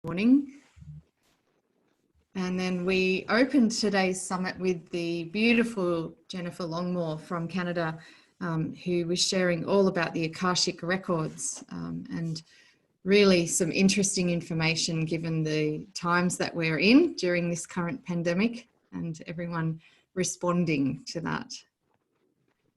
morning. And then we opened today's summit with the beautiful Jennifer Longmore from Canada, who was sharing all about the Akashic records and really some interesting information given the times that we're in during this current pandemic and everyone responding to that.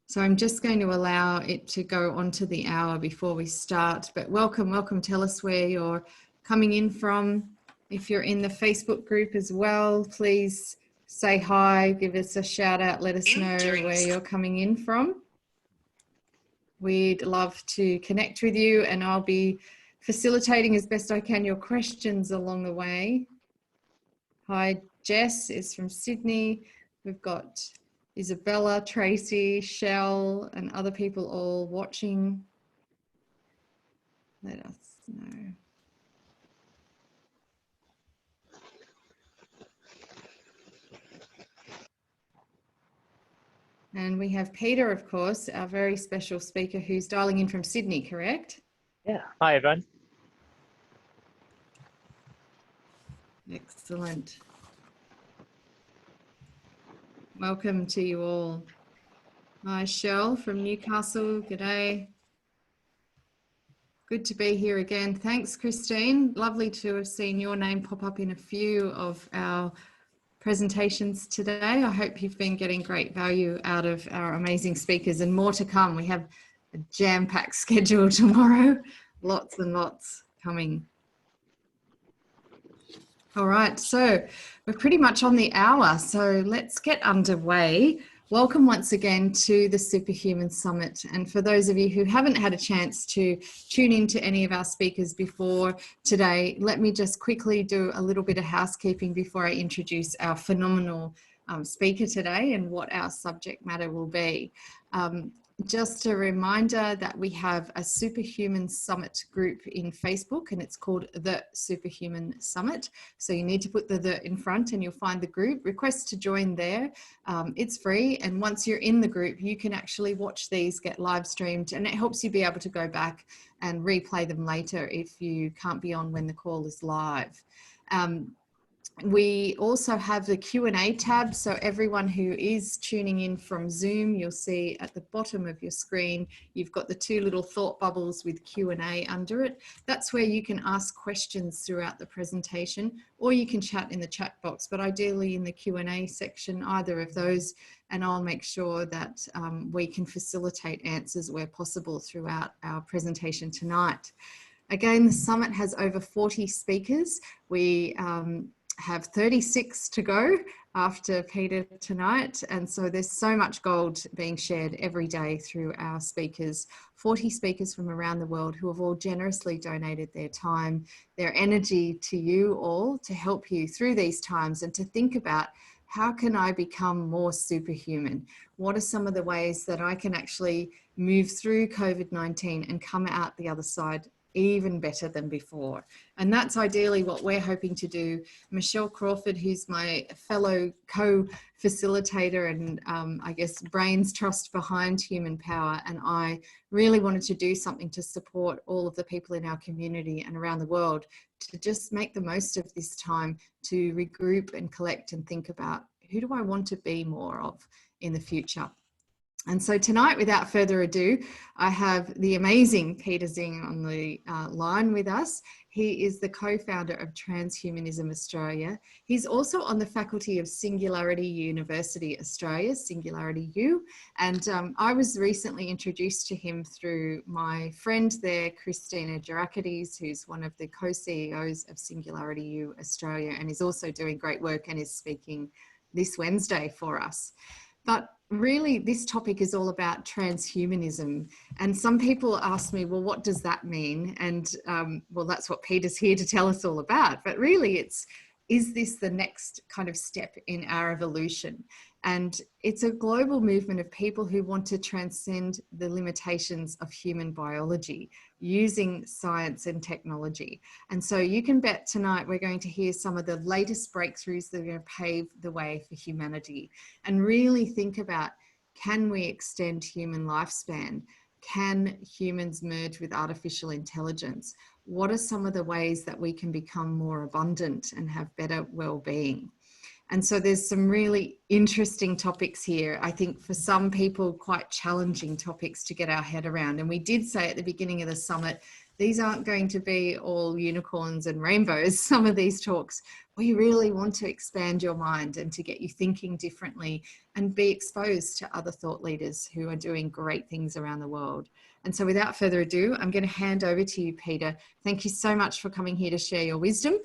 So I'm just going to allow it to go on to the hour before we start, but welcome, tell us where you're coming in from. If you're in the Facebook group as well, please say hi, give us a shout out, let us know where you're coming in from. We'd love to connect with you, and I'll be facilitating as best I can your questions along the way. Hi, Jess is from Sydney. We've got Isabella, Tracy, Shell, and other people all watching. Let us know. And we have Peter, of course, our very special speaker who's dialing in from Sydney, correct? Yeah. Hi, everyone. Excellent. Welcome to you all. Hi, Shell from Newcastle. G'day. Good to be here again. Thanks, Christine. Lovely to have seen your name pop up in a few of our presentations today. I hope you've been getting great value out of our amazing speakers, and more to come. We have a jam-packed schedule tomorrow, lots and lots coming. All right, so we're pretty much on the hour, so let's get underway. Welcome once again to the SuperHuman Summit. And for those of you who haven't had a chance to tune in to any of our speakers before today, let me just quickly do a little bit of housekeeping before I introduce our phenomenal speaker today and what our subject matter will be. Just a reminder that we have a SuperHuman Summit group in Facebook, and it's called the SuperHuman Summit. So you need to put the in front and you'll find the group. Request to join there. It's free, and once you're in the group, you can actually watch these get live streamed, and it helps you be able to go back and replay them later if you can't be on when the call is live. We also have the Q&A tab, so everyone who is tuning in from Zoom, you'll see at the bottom of your screen, you've got the two little thought bubbles with Q&A under it. That's where you can ask questions throughout the presentation, or you can chat in the chat box, but ideally in the Q&A section, either of those, and I'll make sure that we can facilitate answers where possible throughout our presentation tonight. Again, the summit has over 40 speakers. We have 36 to go after Peter tonight, and so there's so much gold being shared every day through our speakers. 40 speakers from around the world who have all generously donated their time, their energy to you all to help you through these times and to think about, how can I become more superhuman? What are some of the ways that I can actually move through COVID-19 and come out the other side even better than before? And that's ideally what we're hoping to do. Michelle Crawford, who's my fellow co-facilitator and I guess brains trust behind Human Power, and I really wanted to do something to support all of the people in our community and around the world to just make the most of this time to regroup and collect and think about, who do I want to be more of in the future? And so tonight, without further ado, I have the amazing Peter Xing on the line with us. He is the co-founder of Transhumanism Australia. He's also on the faculty of Singularity University Australia, Singularity U. And I was recently introduced to him through my friend there, Christina Gerakides, who's one of the co-CEOs of Singularity U Australia, and is also doing great work and is speaking this Wednesday for us. But really, this topic is all about transhumanism. And some people ask me, well, what does that mean? And well, that's what Peter's here to tell us all about. But really, is this the next kind of step in our evolution? And it's a global movement of people who want to transcend the limitations of human biology using science and technology. And so you can bet tonight we're going to hear some of the latest breakthroughs that are going to pave the way for humanity, and really think about, can we extend human lifespan? Can humans merge with artificial intelligence? what are some of the ways that we can become more abundant and have better well-being? And so there's some really interesting topics here. I think for some people, quite challenging topics to get our head around. And we did say at the beginning of the summit, these aren't going to be all unicorns and rainbows. Some of these talks, we really want to expand your mind and to get you thinking differently and be exposed to other thought leaders who are doing great things around the world. And so without further ado, I'm going to hand over to you, Peter. Thank you so much for coming here to share your wisdom.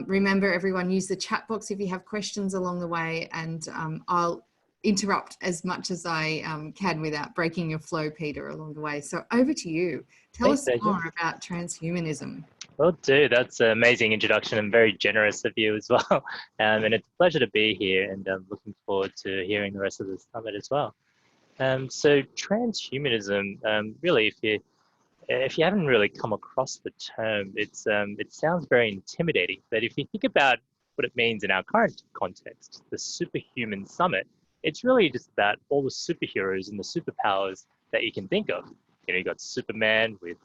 Remember, everyone, use the chat box if you have questions along the way, and I'll interrupt as much as I can without breaking your flow, Peter, along the way. So over to you. Tell us more about transhumanism. Will do. That's an amazing introduction and very generous of you as well. And it's a pleasure to be here, and I'm looking forward to hearing the rest of the summit as well. So transhumanism, really, if you haven't really come across the term, it sounds very intimidating. But if you think about what it means in our current context, the SuperHuman Summit, it's really just about all the superheroes and the superpowers that you can think of. You know, you got Superman with,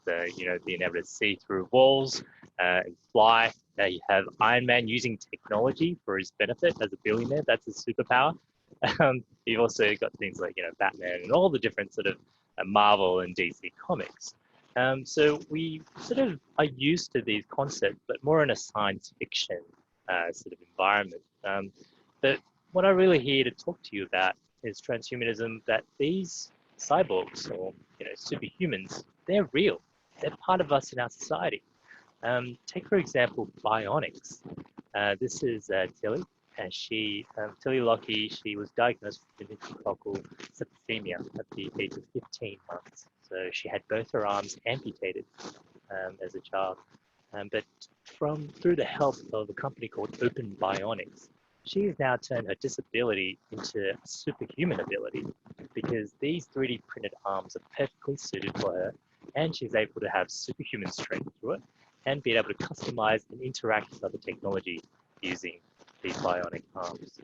being able to see through walls and fly. You have Iron Man using technology for his benefit as a billionaire. That's his superpower. You've also got things like, Batman and all the different sort of Marvel and DC comics. So we sort of are used to these concepts, but more in a science fiction sort of environment. But what I'm really here to talk to you about is transhumanism, that these cyborgs or superhumans, they're real. They're part of us in our society. Take, for example, bionics. This is Tilly. And Tilly Lockie, she was diagnosed with meningococcal septicemia at the age of 15 months. So she had both her arms amputated as a child. But through the help of a company called Open Bionics, she has now turned her disability into a superhuman ability, because these 3D printed arms are perfectly suited for her, and she's able to have superhuman strength through it and be able to customize and interact with other technology using these bionic arms.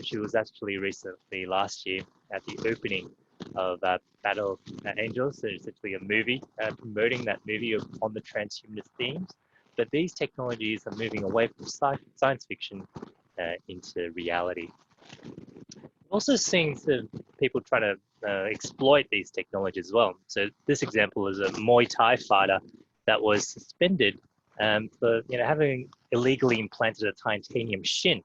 She was actually recently last year at the opening of Battle Angels, so it's actually a movie promoting that movie on the transhumanist themes. But these technologies are moving away from science fiction into reality. Also seeing some people trying to exploit these technologies as well. So this example is a Muay Thai fighter that was suspended for having illegally implanted a titanium shin.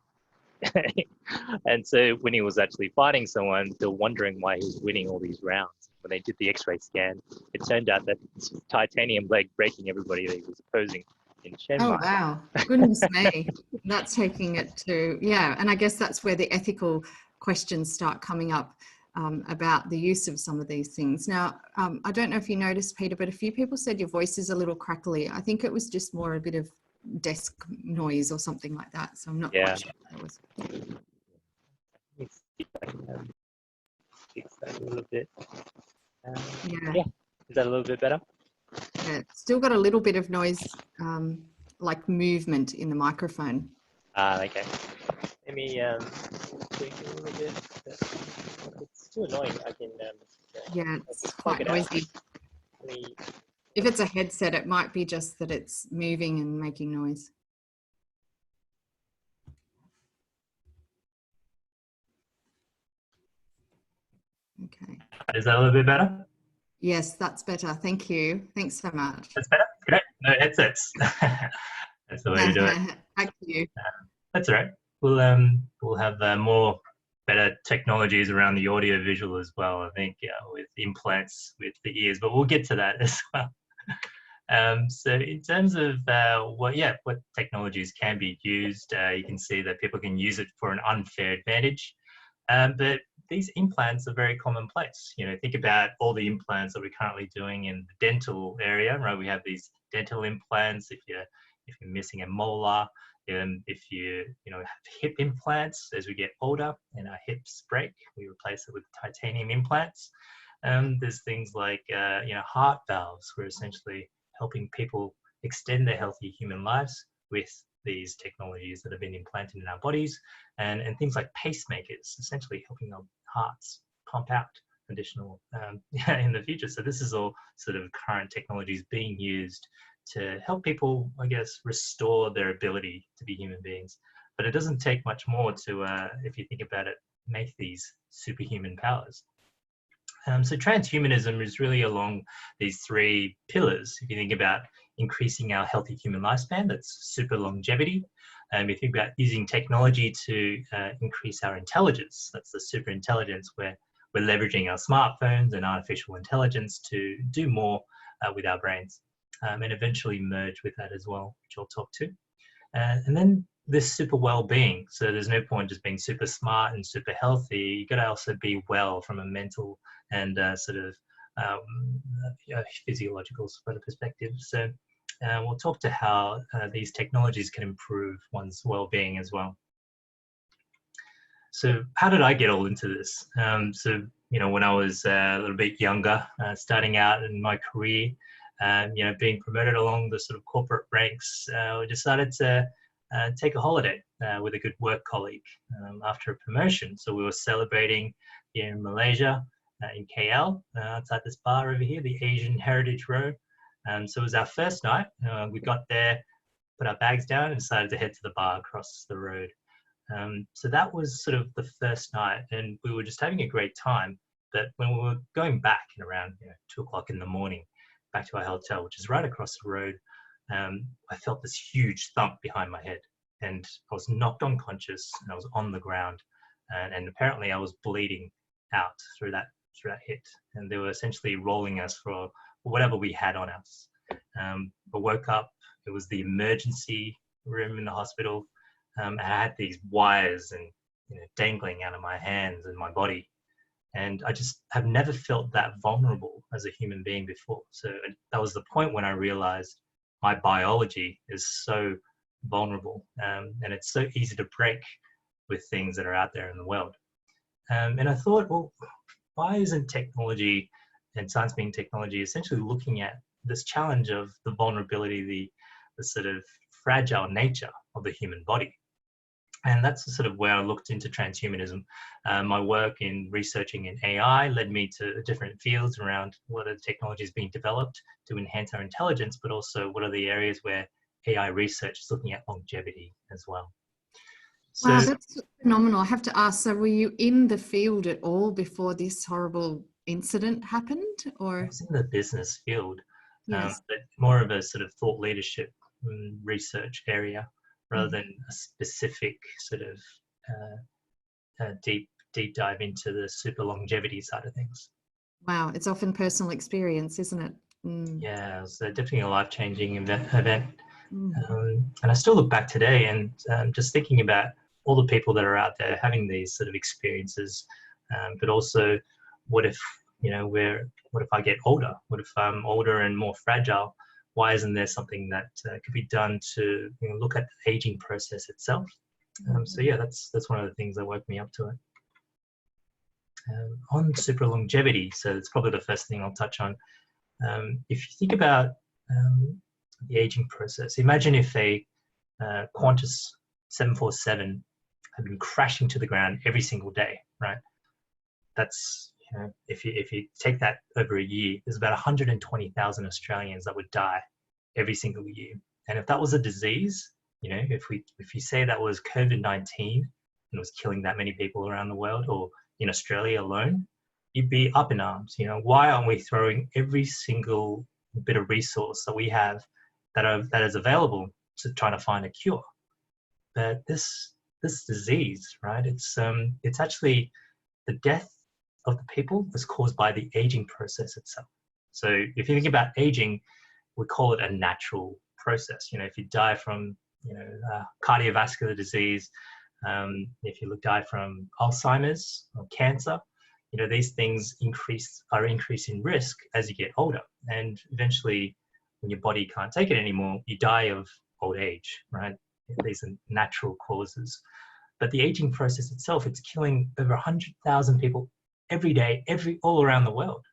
And so when he was actually fighting someone, they're wondering why he was winning all these rounds. When they did the x-ray scan, it turned out that this was titanium leg breaking everybody that he was opposing in Chiang Mai. Oh, wow. Goodness me. That's taking it to, and I guess that's where the ethical questions start coming up about the use of some of these things. Now, I don't know if you noticed, Peter, but a few people said your voice is a little crackly. I think it was just more a bit of desk noise or something like that. So I'm not quite sure what that was. Let's see if I can fix that a little bit. Yeah. Is that a little bit better? Yeah, still got a little bit of noise, like movement in the microphone. Okay. Let me tweak it a little bit. It's too annoying. I can. Yeah, it's quite noisy. If it's a headset, it might be just that it's moving and making noise. Okay. Is that a little bit better? Yes, that's better. Thank you. Thanks so much. That's better? Great. No headsets. That's the way to do it. Thank you. That's all right. We'll have more better technologies around the audio visual as well, I think, with implants with the ears, but we'll get to that as well. So in terms of what technologies can be used, you can see that people can use it for an unfair advantage. But these implants are very commonplace. Think about all the implants that we're currently doing in the dental area, right? We have these dental implants. If you're missing a molar, if you have hip implants, as we get older and our hips break, we replace it with titanium implants. There's things like heart valves. We're essentially helping people extend their healthy human lives with these technologies that have been implanted in our bodies, and things like pacemakers, essentially helping our hearts pump out additional in the future. So this is all sort of current technologies being used to help people, I guess, restore their ability to be human beings. But it doesn't take much more to, if you think about it, make these superhuman powers. So transhumanism is really along these three pillars. If you think about increasing our healthy human lifespan, that's super longevity. If you think about using technology to increase our intelligence, that's the super intelligence, where we're leveraging our smartphones and artificial intelligence to do more with our brains, and eventually merge with that as well, which I'll talk to. And then this super well-being. So there's no point just being super smart and super healthy. You got to also be well from a mental and physiological sort of perspective. So we'll talk to how these technologies can improve one's well-being as well. So how did I get all into this? So, you know, when I was a little bit younger, starting out in my career, you know, being promoted along the sort of corporate ranks, we decided to take a holiday with a good work colleague after a promotion. So we were celebrating here in Malaysia, in KL, outside this bar over here, the Asian Heritage Row. So it was our first night. We got there, put our bags down, and decided to head to the bar across the road. So that was sort of the first night, and we were just having a great time. But when we were going back in around 2 o'clock in the morning, back to our hotel, which is right across the road, I felt this huge thump behind my head, and I was knocked unconscious, and I was on the ground, and apparently I was bleeding out through that hit, and they were essentially rolling us for whatever we had on us. I woke up. It was the emergency room in the hospital. I had these wires and dangling out of my hands and my body, and I just have never felt that vulnerable as a human being before. So that was the point when I realized my biology is so vulnerable, and it's so easy to break with things that are out there in the world. And I thought, well, why isn't technology and science being technology essentially looking at this challenge of the vulnerability, the sort of fragile nature of the human body? And that's sort of where I looked into transhumanism. My work in researching in AI led me to different fields around what are the technologies being developed to enhance our intelligence, but also what are the areas where AI research is looking at longevity as well. So, wow, that's phenomenal. I have to ask, so were you in the field at all before this horrible incident happened? Or I was in the business field, yes. but more of a sort of thought leadership research area, rather than a specific sort of deep dive into the super longevity side of things. Wow, it's often personal experience, isn't it? Yeah, it was definitely a life-changing event. And I still look back today and just thinking about all the people that are out there having these sort of experiences, but also what if I get older? What if I'm older and more fragile? Why isn't there something that could be done to look at the aging process itself? So yeah, that's one of the things that woke me up to it. On super longevity, so it's probably the first thing I'll touch on. If you think about the aging process, imagine if a Qantas 747 had been crashing to the ground every single day, right? That's, if you take that over a year, there's about 120,000 Australians that would die every single year. And if that was a disease, if you say that was COVID-19 and was killing that many people around the world, or in Australia alone, you'd be up in arms. Why aren't we throwing every single bit of resource that we have that is available to try to find a cure? But this disease, right? It's actually the death of the people is caused by the aging process itself. So if you think about aging, we call it a natural process. If you die from cardiovascular disease, if you die from Alzheimer's or cancer, these things are increasing risk as you get older, and eventually, when your body can't take it anymore, you die of old age, right? These are natural causes. But the aging process itself, it's killing over 100,000 people every day, all around the world.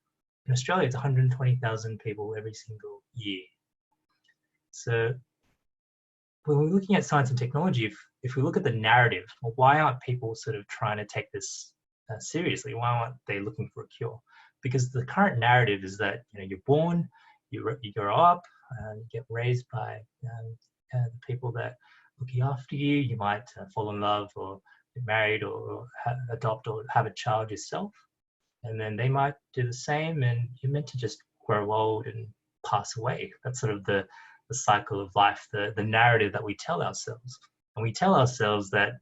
In Australia, it's 120,000 people every single year. So when we're looking at science and technology, if we look at the narrative, well, why aren't people sort of trying to take this seriously? Why aren't they looking for a cure? Because the current narrative is that you're born, you grow up, You get raised by the people that looking after you. You might fall in love or get married or adopt or have a child yourself. And then they might do the same, and you're meant to just grow old and pass away. That's sort of the cycle of life, the narrative that we tell ourselves. And we tell ourselves that,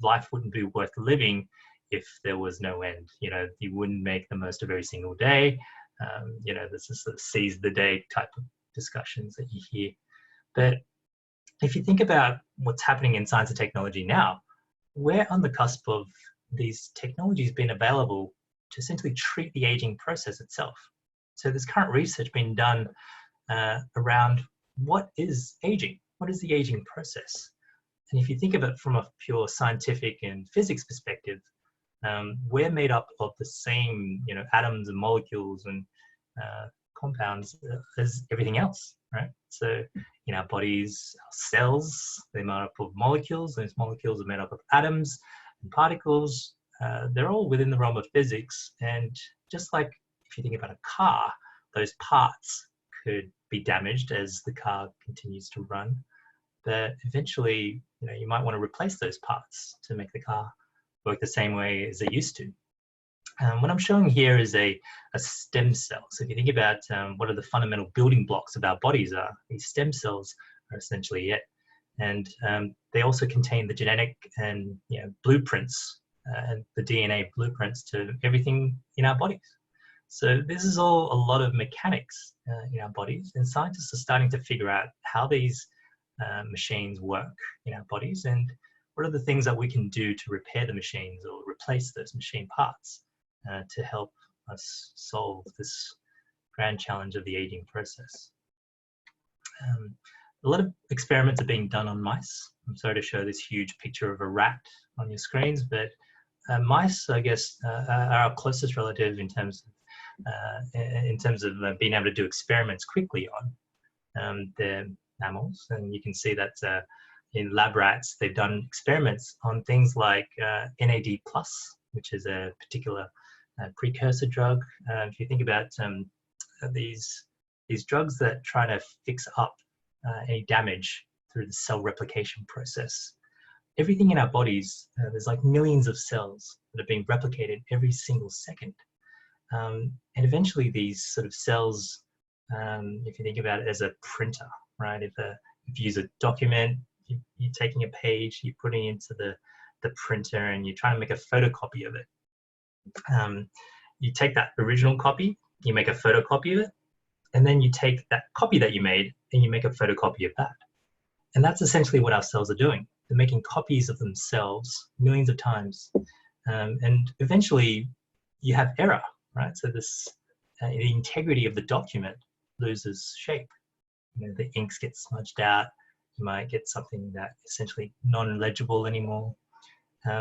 life wouldn't be worth living if there was no end. You wouldn't make the most of every single day. This is sort of seize the day type of discussions that you hear. But if you think about what's happening in science and technology now, we're on the cusp of these technologies being available to essentially treat the aging process itself. So there's current research being done around what is aging? What is the aging process? And if you think of it from a pure scientific and physics perspective, we're made up of the same, atoms and molecules and compounds as everything else, right? So in our bodies, our cells, they're made up of molecules. Those molecules are made up of atoms and particles. They're all within the realm of physics. And just like if you think about a car, those parts could be damaged as the car continues to run. But eventually, you might want to replace those parts to make the car work the same way as it used to. What I'm showing here is a stem cell. So if you think about what are the fundamental building blocks of our bodies are, these stem cells are essentially it. And they also contain the genetic and blueprints and the DNA blueprints to everything in our bodies. So this is all a lot of mechanics in our bodies, and scientists are starting to figure out how these machines work in our bodies and what are the things that we can do to repair the machines or replace those machine parts to help us solve this grand challenge of the aging process. A lot of experiments are being done on mice. I'm sorry to show this huge picture of a rat on your screens, but mice, I guess, are our closest relative in terms of being able to do experiments quickly on. They're mammals, and you can see that in lab rats, they've done experiments on things like NAD+, which is a particular precursor drug. If you think about these drugs that try to fix up any damage through the cell replication process. Everything in our bodies, there's like millions of cells that are being replicated every single second. And eventually these sort of cells, if you think about it as a printer, right? If you use a document, you're taking a page, you're putting it into the printer and you're trying to make a photocopy of it. You take that original copy, you make a photocopy of it, and then you take that copy that you made and you make a photocopy of that. And that's essentially what our cells are doing. They're making copies of themselves millions of times. And eventually you have error, right? So this, the integrity of the document loses shape. The inks get smudged out. You might get something that essentially non-legible anymore.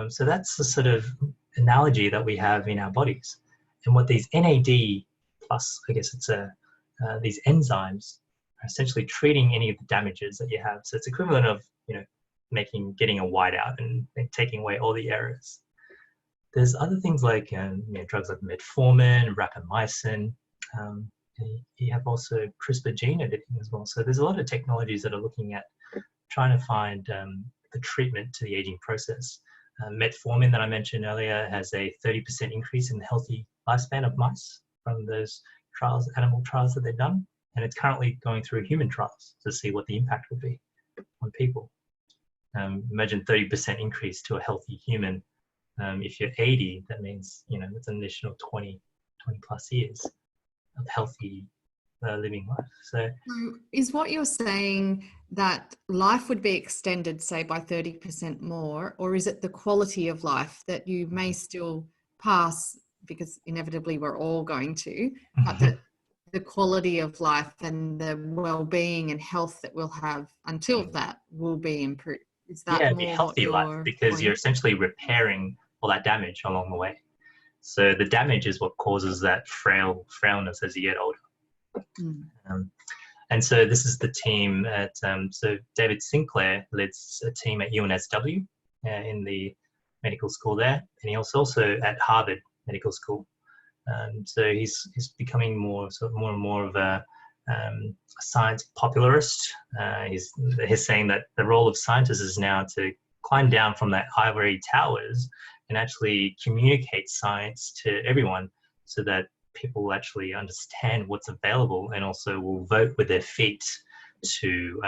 So that's the sort of analogy that we have in our bodies. And what these NAD+, I guess it's these enzymes are essentially treating any of the damages that you have. So it's equivalent of, getting a whiteout and taking away all the errors. There's other things like drugs like metformin, rapamycin. You have also CRISPR gene editing as well. So there's a lot of technologies that are looking at trying to find the treatment to the aging process. Metformin that I mentioned earlier has a 30% increase in the healthy lifespan of mice from those trials, animal trials that they've done. And it's currently going through human trials to see what the impact would be on people. Imagine 30% increase to a healthy human. If you're 80, that means, it's an additional 20 plus years of healthy living life. So is what you're saying that life would be extended, say, by 30% more, or is it the quality of life that you may still pass, because inevitably we're all going to, but that the quality of life and the well-being and health that we'll have until that will be improved? Is that the more healthy life, because you're essentially repairing all that damage along the way. So the damage is what causes that frailness as you get older. And so this is the team at, so David Sinclair leads a team at UNSW in the medical school there, and he was also at Harvard Medical School. So he's becoming more and more of a science popularist. He's saying that the role of scientists is now to climb down from their ivory towers and actually communicate science to everyone so that people will actually understand what's available and also will vote with their feet to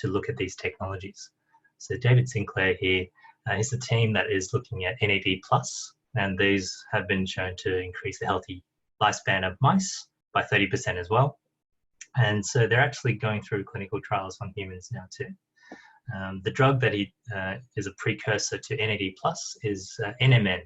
look at these technologies. So David Sinclair here is the team that is looking at NAD+, and these have been shown to increase the healthy lifespan of mice by 30% as well. And so they're actually going through clinical trials on humans now too. The drug that is a precursor to NAD+ is NMN.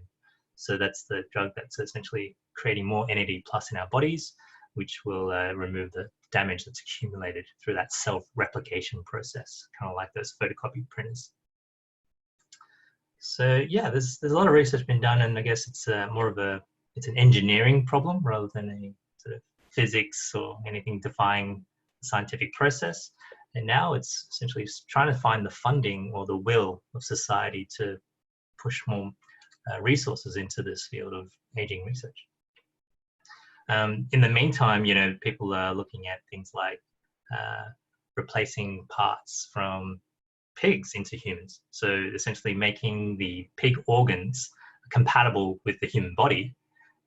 So that's the drug that's essentially creating more NAD+ in our bodies, which will remove the damage that's accumulated through that self-replication process, kind of like those photocopy printers. So yeah, there's a lot of research been done, and I guess it's more of it's an engineering problem rather than a sort of physics or anything defying the scientific process. And now it's essentially trying to find the funding or the will of society to push more resources into this field of aging research. In the meantime, people are looking at things like replacing parts from pigs into humans. So essentially making the pig organs compatible with the human body,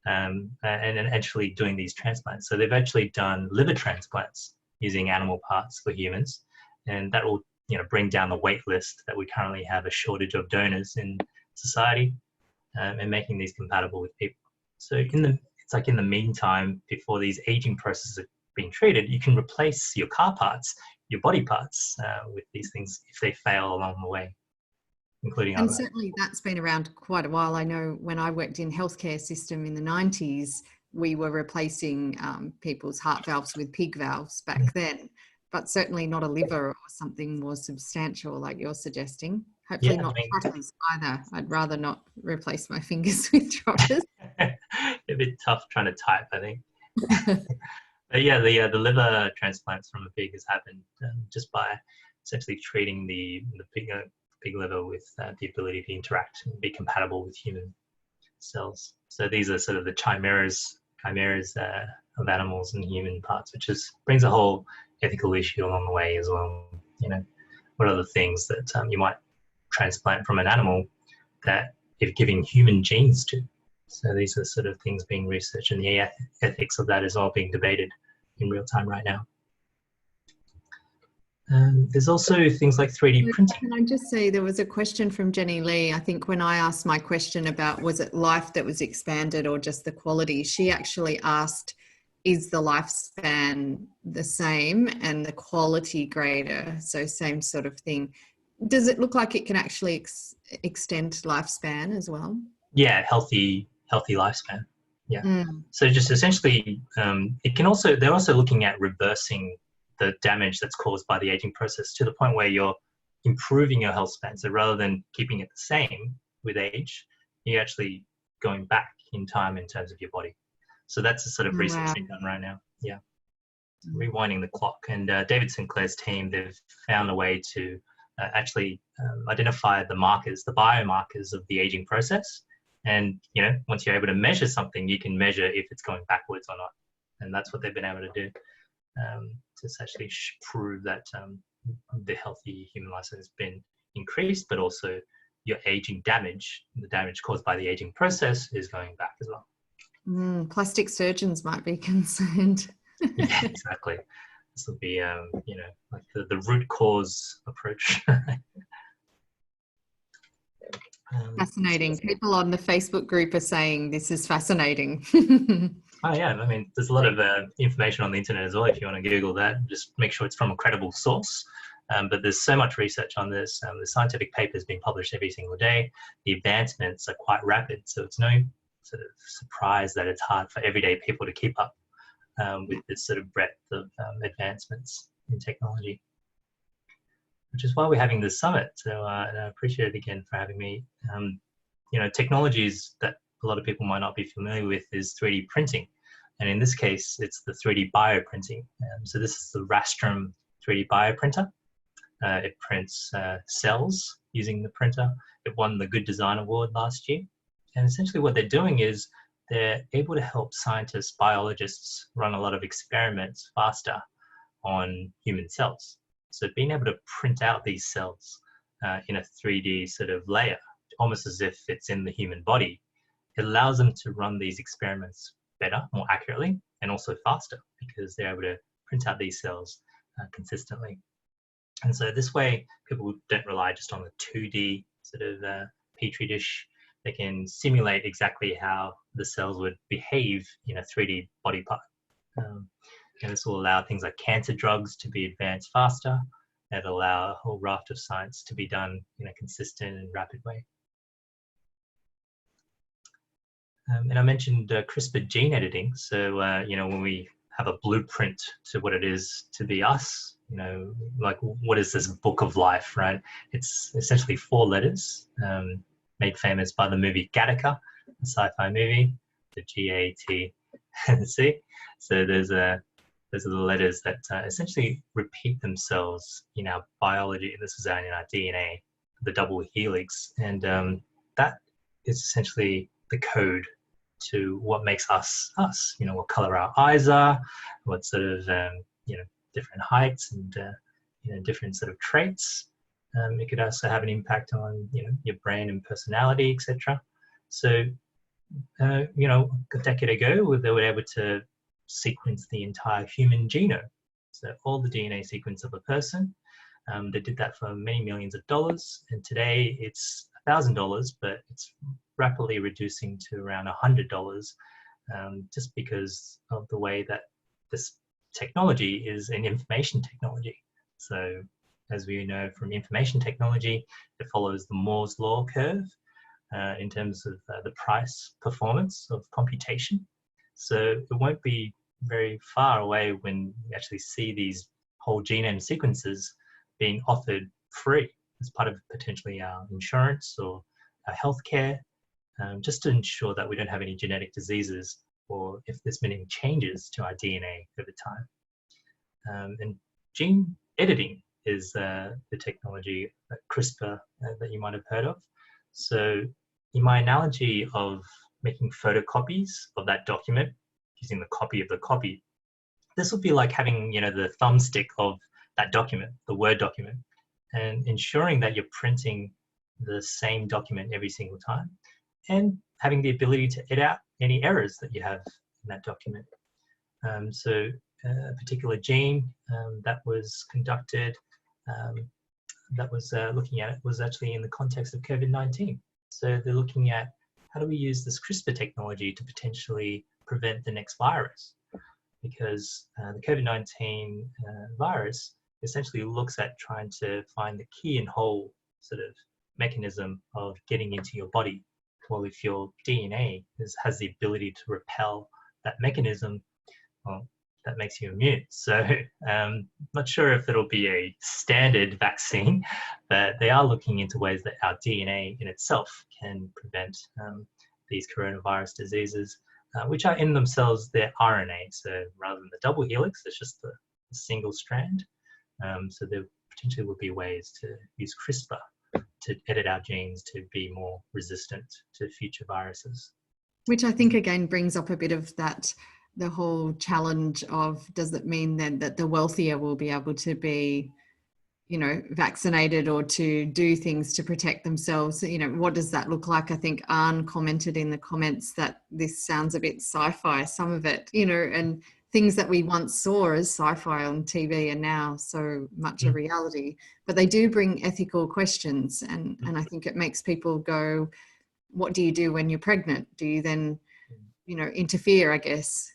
and actually doing these transplants. So they've actually done liver transplants using animal parts for humans, and that will bring down the wait list that we currently have a shortage of donors in society, and making these compatible with people. So it's like in the meantime, before these aging processes are being treated, you can replace your car parts, your body parts with these things if they fail along the way, including and certainly that's been around quite a while. I know when I worked in healthcare system in the 90s, we were replacing people's heart valves with pig valves back then, but certainly not a liver or something more substantial like you're suggesting. Hopefully not trotters either. I'd rather not replace my fingers with trotters. A bit tough trying to type, I think. But yeah, the liver transplants from a pig has happened just by essentially treating the pig liver with the ability to interact and be compatible with human cells. So these are sort of the chimeras of animals and human parts, which brings a whole ethical issue along the way as well. What are the things that you might transplant from an animal that you're giving human genes to? So these are sort of things being researched, and the ethics of that is all being debated in real time right now. There's also things like 3D printing. Can I just say, there was a question from Jenny Lee. I think when I asked my question about was it life that was expanded or just the quality, she actually asked, is the lifespan the same and the quality greater? So same sort of thing. Does it look like it can actually extend lifespan as well? Yeah, healthy lifespan. Yeah. So just essentially, they're also looking at reversing the damage that's caused by the aging process to the point where you're improving your health span. So rather than keeping it the same with age, you're actually going back in time in terms of your body. So that's the sort of research being done right now. Yeah. Rewinding the clock. And David Sinclair's team, they've found a way to actually identify the biomarkers of the aging process. And, once you're able to measure something, you can measure if it's going backwards or not. And that's what they've been able to do to actually prove that the healthy human lifespan has been increased, but also your aging damage, the damage caused by the aging process, is going back as well. Plastic surgeons might be concerned. Yeah, exactly. This will be, like the root cause approach. Fascinating. People on the Facebook group are saying this is fascinating. Oh yeah, I mean, there's a lot of information on the internet as well. If you want to Google that, just make sure it's from a credible source. But there's so much research on this. The scientific papers being published every single day. The advancements are quite rapid, so it's no sort of surprise that it's hard for everyday people to keep up with this sort of breadth of advancements in technology. Which is why we're having this summit. So I appreciate it again for having me. Technologies that a lot of people might not be familiar with is 3D printing. And in this case, it's the 3D bioprinting. So this is the Rastrum 3D bioprinter. It prints cells using the printer. It won the Good Design Award last year. And essentially what they're doing is they're able to help scientists, biologists run a lot of experiments faster on human cells. So being able to print out these cells in a 3D sort of layer, almost as if it's in the human body, it allows them to run these experiments better, more accurately, and also faster, because they're able to print out these cells consistently. And so this way, people don't rely just on the 2D sort of petri dish. They can simulate exactly how the cells would behave in a 3D body part. And this will allow things like cancer drugs to be advanced faster. It'll allow a whole raft of science to be done in a consistent and rapid way. And I mentioned CRISPR gene editing. So, when we have a blueprint to what it is to be us, like what is this book of life, right? It's essentially 4 letters, made famous by the movie Gattaca, a sci-fi movie, the G-A-T-C. So those are the letters that essentially repeat themselves in our biology. This is in our DNA, the double helix. And that is essentially the code to what makes us us. What color our eyes are, what sort of different heights and different sort of traits. It could also have an impact on your brain and personality, etc. So a decade ago they were able to sequence the entire human genome, so all the DNA sequence of a person. They did that for many millions of dollars, and today it's $1,000, but it's rapidly reducing to around $100, just because of the way that this technology is an information technology. So as we know from information technology, it follows the Moore's law curve in terms of the price performance of computation. So it won't be very far away when we actually see these whole genome sequences being offered free as part of potentially our insurance or our healthcare, just to ensure that we don't have any genetic diseases, or if there's been any changes to our DNA over time. And gene editing is the technology, CRISPR, that you might have heard of. So in my analogy of making photocopies of that document, using the copy of the copy, this would be like having the thumbstick of that document, the Word document, and ensuring that you're printing the same document every single time, and having the ability to edit out any errors that you have in that document. So a particular gene that was conducted, that was looking at it, was actually in the context of COVID-19. So they're looking at how do we use this CRISPR technology to potentially prevent the next virus, because the COVID-19 virus essentially looks at trying to find the key and whole sort of mechanism of getting into your body. Well, if your DNA has the ability to repel that mechanism, well, that makes you immune. So not sure if it'll be a standard vaccine, but they are looking into ways that our DNA in itself can prevent these coronavirus diseases, which are in themselves their RNA. So rather than the double helix, it's just the single strand. So there potentially would be ways to use CRISPR to edit our genes to be more resistant to future viruses. Which I think again brings up a bit of that, the whole challenge of, does it mean then that the wealthier will be able to be, vaccinated or to do things to protect themselves? What does that look like? I think Arne commented in the comments that this sounds a bit sci-fi, some of it, and things that we once saw as sci-fi on TV are now so much a reality. But they do bring ethical questions, and I think it makes people go, what do you do when you're pregnant? Do you then, interfere, I guess,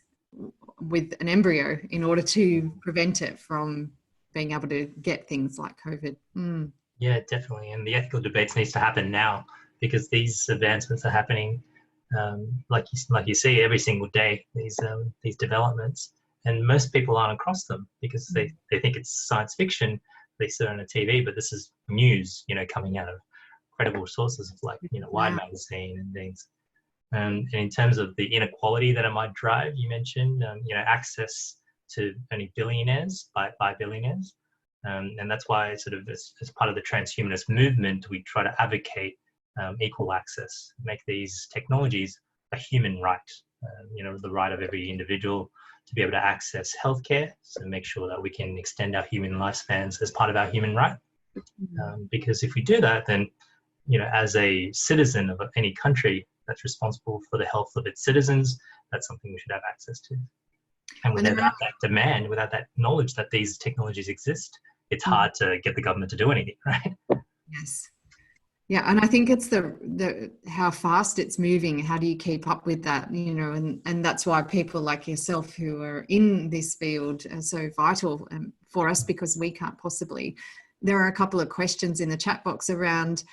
with an embryo in order to prevent it from being able to get things like COVID? Yeah, definitely. And the ethical debates needs to happen now, because these advancements are happening, like you see every single day, these developments, and most people aren't across them because they think it's science fiction they see on a TV, but this is news, coming out of credible sources like Wired magazine and things. And in terms of the inequality that it might drive, you mentioned, access to only billionaires by billionaires. And that's why sort of as part of the transhumanist movement, we try to advocate equal access, make these technologies a human right, the right of every individual to be able to access healthcare, so make sure that we can extend our human lifespans as part of our human right. Because if we do that, then, you know, as a citizen of any country that's responsible for the health of its citizens, that's something we should have access to. And without that demand, without that knowledge that these technologies exist, it's hard to get the government to do anything, right? Yes. Yeah, and I think it's the how fast it's moving. How do you keep up with that? You know, and that's why people like yourself who are in this field are so vital for us, because we can't possibly. There are a couple of questions in the chat box around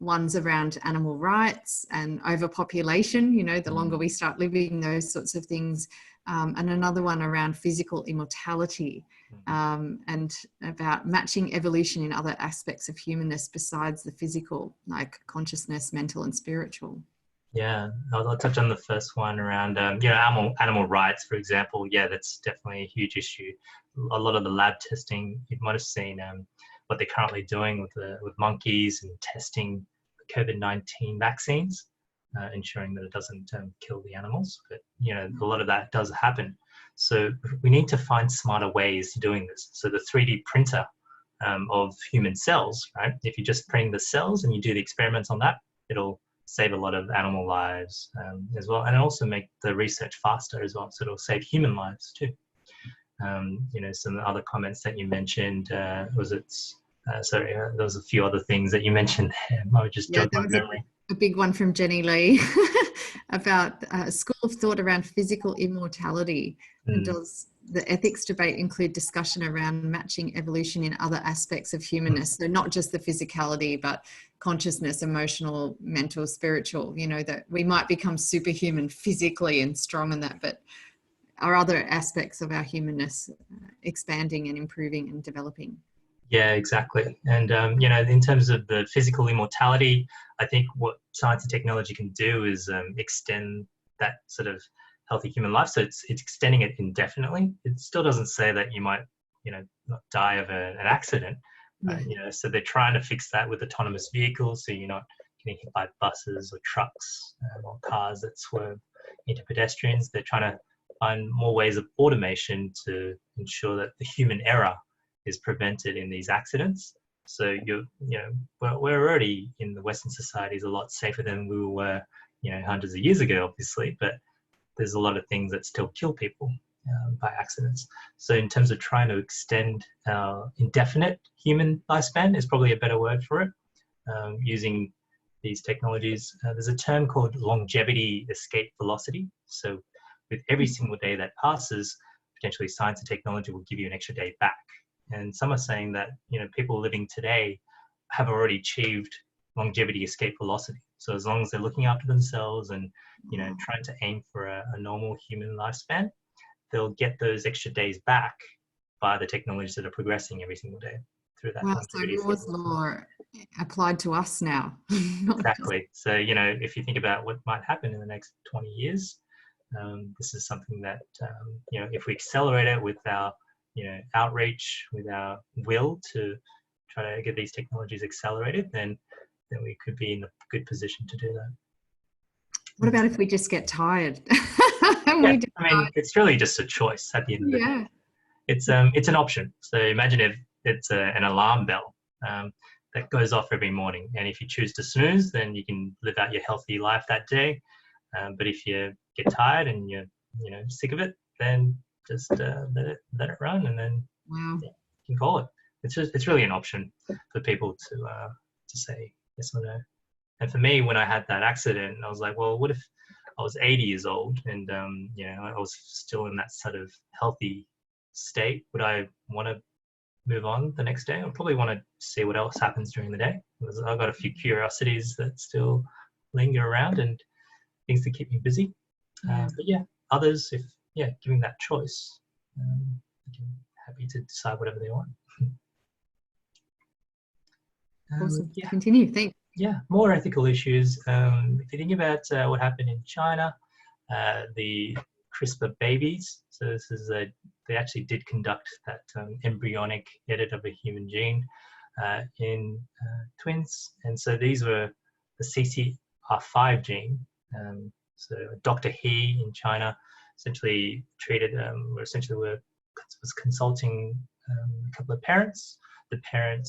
ones around animal rights and overpopulation. You know, the longer we start living, those sorts of things, and another one around physical immortality. And about matching evolution in other aspects of humanness besides the physical, like consciousness, mental and spiritual. Yeah, I'll touch on the first one around, you know, animal rights, for example. Yeah, that's definitely a huge issue. A lot of the lab testing, you might have seen what they're currently doing with monkeys and testing COVID-19 vaccines, ensuring that it doesn't kill the animals. But, you know, a lot of that does happen. So we need to find smarter ways to doing this. So the 3D printer of human cells, right? If you just print the cells and you do the experiments on that, it'll save a lot of animal lives as well, and also make the research faster as well. So it'll save human lives too. You know, some other comments that you mentioned, there was a few other things that you mentioned there. I would just jog my memory. A big one from Jenny Lee about a school of thought around physical immortality. And does the ethics debate include discussion around matching evolution in other aspects of humanness? So not just the physicality, but consciousness, emotional, mental, spiritual, you know, that we might become superhuman physically and strong in that, but are other aspects of our humanness expanding and improving and developing? Yeah, exactly. And, you know, in terms of the physical immortality, I think what science and technology can do is extend that sort of healthy human life. So it's extending it indefinitely. It still doesn't say that you might, you know, not die of an accident. You know, so they're trying to fix that with autonomous vehicles, so you're not getting hit by buses or trucks or cars that swerve into pedestrians. They're trying to find more ways of automation to ensure that the human error is prevented in these accidents. So we're already in the Western societies a lot safer than we were, you know, hundreds of years ago, obviously, but there's a lot of things that still kill people by accidents. So in terms of trying to extend our indefinite human lifespan is probably a better word for it, using these technologies. There's a term called longevity escape velocity. So with every single day that passes, potentially science and technology will give you an extra day back. And some are saying that, you know, people living today have already achieved longevity escape velocity. So as long as they're looking after themselves and, you know, trying to aim for a normal human lifespan, they'll get those extra days back by the technologies that are progressing every single day through that. Wow, so Moore's law applied to us now. Exactly. So, you know, if you think about what might happen in the next 20 years, this is something that, you know, if we accelerate it with our, you know, outreach, with our will to try to get these technologies accelerated, then we could be in a good position to do that. What about if we just get tired? I mean, it's really just a choice at the end of the day. It's an option. So imagine if it's an alarm bell that goes off every morning, and if you choose to snooze, then you can live out your healthy life that day. But if you get tired and you're, you know, sick of it, then just let it run, and then you can call it. It's really an option for people to say yes or no. And for me, when I had that accident, I was like, well, what if I was 80 years old and you know, I was still in that sort of healthy state? Would I want to move on the next day? I probably want to see what else happens during the day, because I've got a few curiosities that still linger around and things to keep me busy. But yeah, others, if given that choice, happy to decide whatever they want. Awesome. Continue. Thanks. Yeah, more ethical issues. If you think about what happened in China, the CRISPR babies. So this is they actually did conduct that embryonic edit of a human gene in twins, and so these were the CCR5 gene. So Dr. He in China essentially treated, was consulting a couple of parents.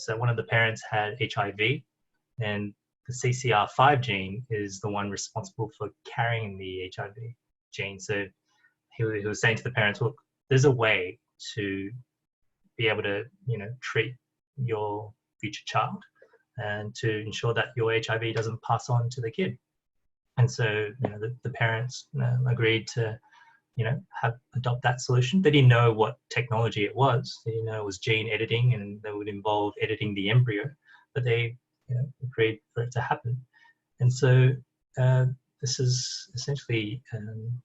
One of the parents had HIV, and the CCR5 gene is the one responsible for carrying the HIV gene. So he was saying to the parents, look, there's a way to be able to, treat your future child and to ensure that your HIV doesn't pass on to the kid. And so, the parents agreed to, adopt that solution. They didn't know what technology it was. They didn't know it was gene editing, and that would involve editing the embryo, but they agreed for it to happen. And so this is essentially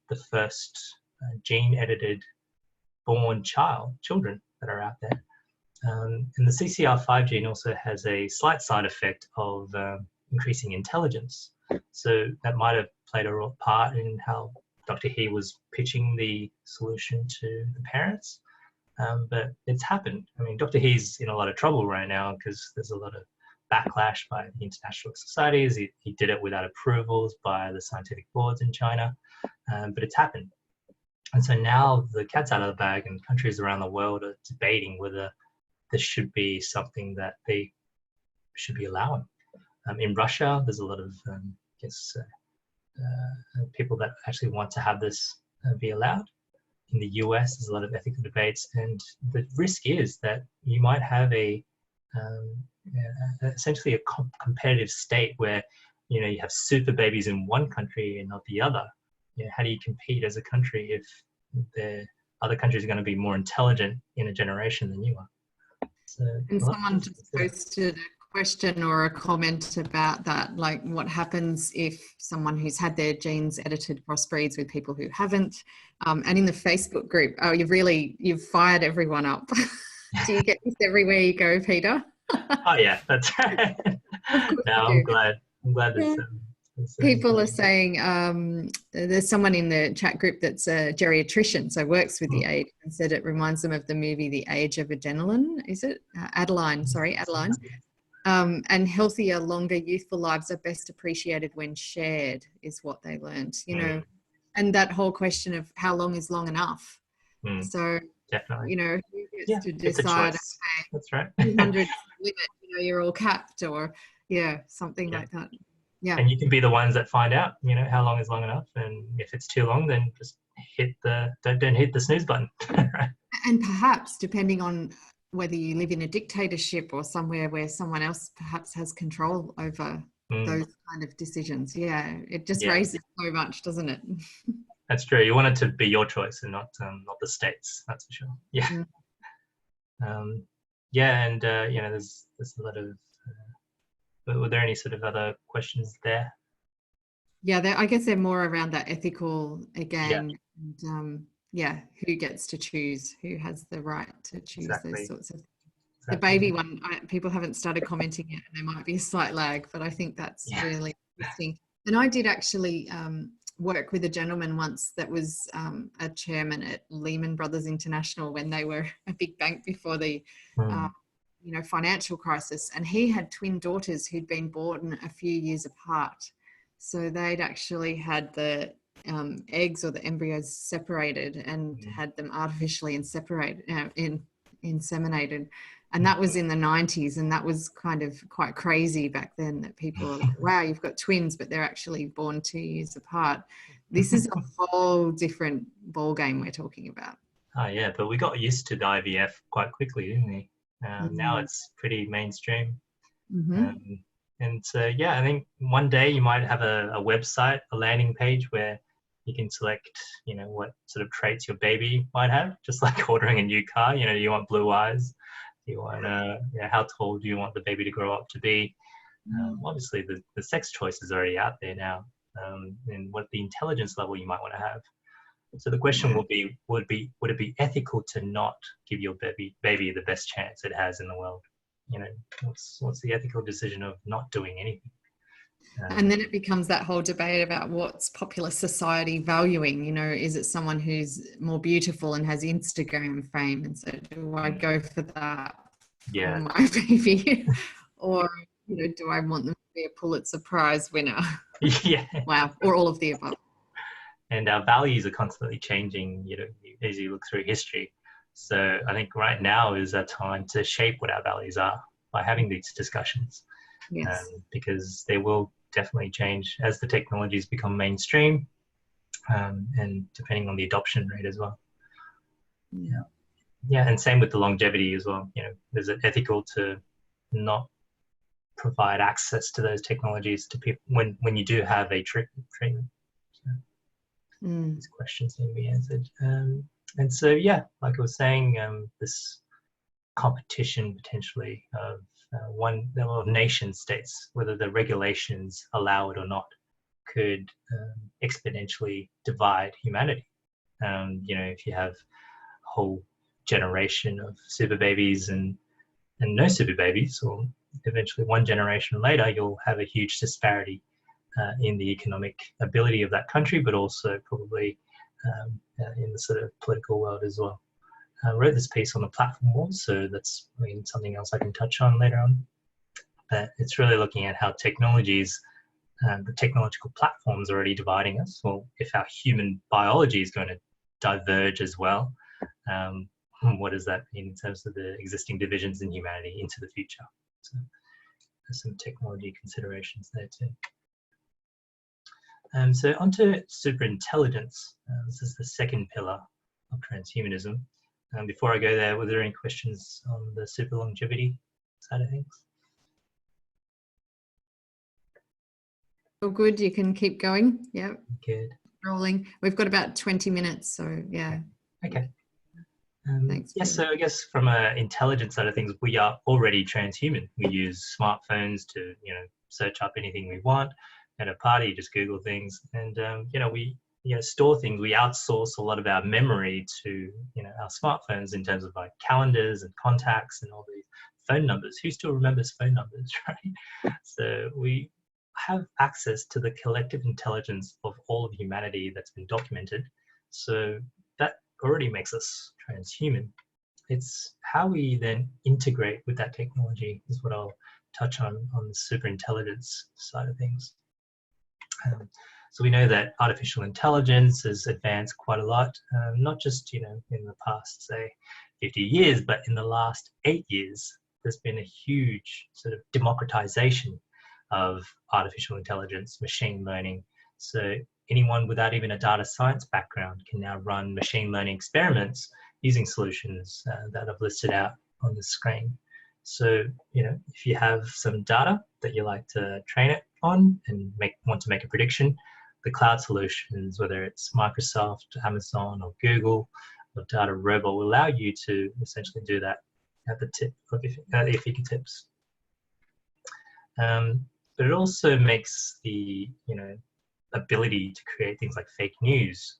the first gene-edited born children that are out there. And the CCR5 gene also has a slight side effect of increasing intelligence. So that might have played a part in how Dr. He was pitching the solution to the parents. But it's happened. I mean, Dr. He's in a lot of trouble right now because there's a lot of backlash by the international societies. He did it without approvals by the scientific boards in China, but it's happened. And so now the cat's out of the bag, and countries around the world are debating whether this should be something that they should be allowing. In Russia, there's a lot of, people that actually want to have this be allowed. In the US, there's a lot of ethical debates, and the risk is that you might have essentially a competitive state where, you have super babies in one country and not the other. How do you compete as a country if the other countries are going to be more intelligent in a generation than you are? So, and someone just posted a question or a comment about that, like what happens if someone who's had their genes edited crossbreeds with people who haven't, and in the Facebook group, you've fired everyone up. Do you get this everywhere you go, Peter? Oh yeah, that's right. No, I'm glad there's people are saying, there's someone in the chat group that's a geriatrician, so works with the age, and said it reminds them of the movie The Age of Adeline. Is it? Adeline. And healthier, longer, youthful lives are best appreciated when shared, is what they learned, and that whole question of how long is long enough. So, definitely, who gets to decide, okay, that's right. 200 limit, you're all capped, or something like that. Yeah. And you can be the ones that find out, how long is long enough. And if it's too long, then just don't hit the snooze button. And perhaps, depending on whether you live in a dictatorship or somewhere where someone else perhaps has control over those kind of decisions. Yeah, it just raises so much, doesn't it? That's true. You want it to be your choice and not the state's. That's for sure. Yeah. And there's a lot of. Were there any sort of other questions there? Yeah, I guess they're more around that ethical again. Yeah. And, who gets to choose? Who has the right to choose those sorts of things? The baby one, people haven't started commenting yet, and there might be a slight lag, but I think that's really interesting. And I did actually work with a gentleman once that was a chairman at Lehman Brothers International when they were a big bank before the financial crisis, and he had twin daughters who'd been born a few years apart. So they'd actually had the eggs or the embryos separated and had them artificially inseminated. And that was in the 90s, and that was kind of quite crazy back then, that people were like, wow, you've got twins, but they're actually born 2 years apart. This is a whole different ball game we're talking about. Oh yeah, but we got used to the IVF quite quickly, didn't we? Now it's pretty mainstream. And so, I think one day you might have a website, a landing page where you can select, what sort of traits your baby might have, just like ordering a new car. Do you want blue eyes? Do you want, how tall do you want the baby to grow up to be? Obviously, the sex choice is already out there now, and what the intelligence level you might want to have. So the question will be, would it be ethical to not give your baby the best chance it has in the world? What's the ethical decision of not doing anything? And then it becomes that whole debate about what's popular society valuing. Is it someone who's more beautiful and has Instagram fame? And so do I go for that for my baby? Or, do I want them to be a Pulitzer Prize winner? Yeah. Wow. Or all of the above. and our values are constantly changing, you know, as you look through history. So I think right now is a time to shape what our values are by having these discussions. Yes. Because they will definitely change as the technologies become mainstream, and depending on the adoption rate as well. Yeah, and same with the longevity as well. You know, is it ethical to not provide access to those technologies to people when you do have a treatment? So these questions need to be answered. And so, yeah, like I was saying, this competition potentially of of nation states, whether the regulations allow it or not, could exponentially divide humanity. You know, if you have a whole generation of super babies and no super babies, or eventually one generation later, you'll have a huge disparity in the economic ability of that country, but also probably in the sort of political world as well. I wrote this piece on the platform wars, so that's something else I can touch on later on. But it's really looking at how technologies, the technological platforms are already dividing us. Well, if our human biology is going to diverge as well, what does that mean in terms of the existing divisions in humanity into the future? So there's some technology considerations there too. So onto superintelligence. This is the second pillar of transhumanism. Before I go there, were there any questions on the super longevity side of things? All good. You can keep going. Yeah. Good. Rolling. We've got about 20 minutes. So yeah. Okay. Thanks. Yes, so I guess from an intelligence side of things, we are already transhuman. We use smartphones to, you know, search up anything we want. At a party, you just Google things, and you know, we store things. We outsource a lot of our memory to, you know, our smartphones in terms of like calendars and contacts and all these phone numbers. Who still remembers phone numbers, right? So we have access to the collective intelligence of all of humanity that's been documented. So that already makes us transhuman. It's how we then integrate with that technology is what I'll touch on the superintelligence side of things. So we know that artificial intelligence has advanced quite a lot, not just, you know, in the past, say, 50 years, but in the last 8 years, there's been a huge sort of democratization of artificial intelligence, machine learning. So anyone without even a data science background can now run machine learning experiments using solutions that I've listed out on the screen. So, you know, if you have some data that you like to train it on and want to make a prediction, the cloud solutions, whether it's Microsoft, Amazon, or Google, or Data Robot, will allow you to essentially do that at the tip of your fingertips. But it also makes the, you know, ability to create things like fake news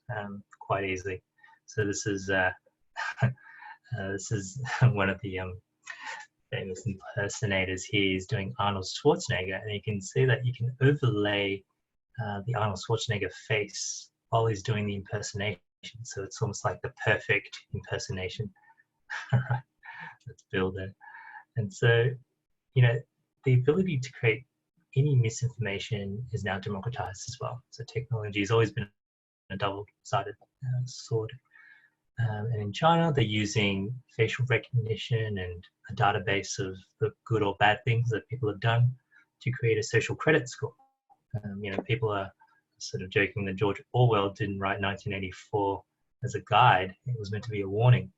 quite easily. So this is this is one of the famous impersonators here is doing Arnold Schwarzenegger, and you can see that you can overlay the Arnold Schwarzenegger face while he's doing the impersonation. So it's almost like the perfect impersonation. Right? Let's build it. And so, you know, the ability to create any misinformation is now democratized as well. So technology has always been a double-sided sword. And in China, they're using facial recognition and a database of the good or bad things that people have done to create a social credit score. You know, people are sort of joking that George Orwell didn't write 1984 as a guide. It was meant to be a warning.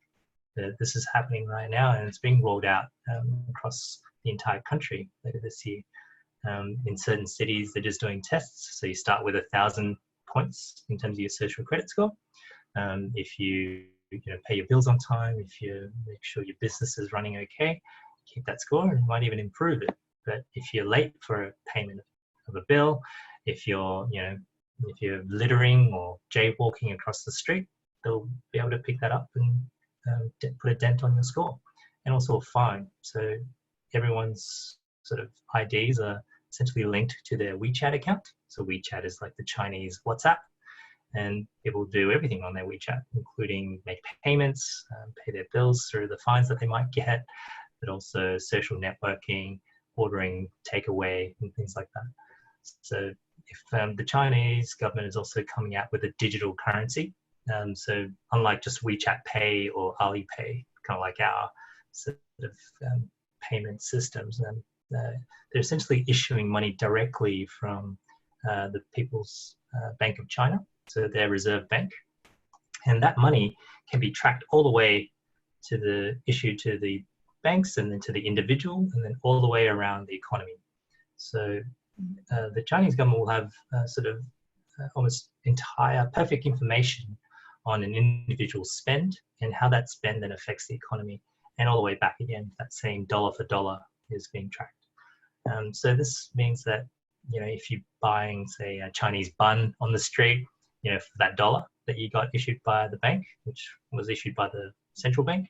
This is happening right now, and it's being rolled out across the entire country later this year. In certain cities, they're just doing tests. So you start with 1,000 points in terms of your social credit score. If you pay your bills on time, if you make sure your business is running okay, keep that score and might even improve it. But if you're late for a payment of a bill, if you're littering or jaywalking across the street, they'll be able to pick that up and put a dent on your score, and also a fine. So everyone's sort of IDs are essentially linked to their WeChat account. So WeChat is like the Chinese WhatsApp, and people do everything on their WeChat, including make payments, pay their bills through the fines that they might get, but also social networking, ordering takeaway, and things like that. So the Chinese government is also coming out with a digital currency. So unlike just WeChat Pay or Alipay, kind of like our sort of payment systems, they're essentially issuing money directly from the People's Bank of China, so their reserve bank. And that money can be tracked all the way to the issue to the banks and then to the individual and then all the way around the economy. So the Chinese government will have almost entire perfect information on an individual's spend and how that spend then affects the economy, and all the way back again, that same dollar for dollar is being tracked. So this means that, if you're buying, say, a Chinese bun on the street, for that dollar that you got issued by the bank, which was issued by the central bank,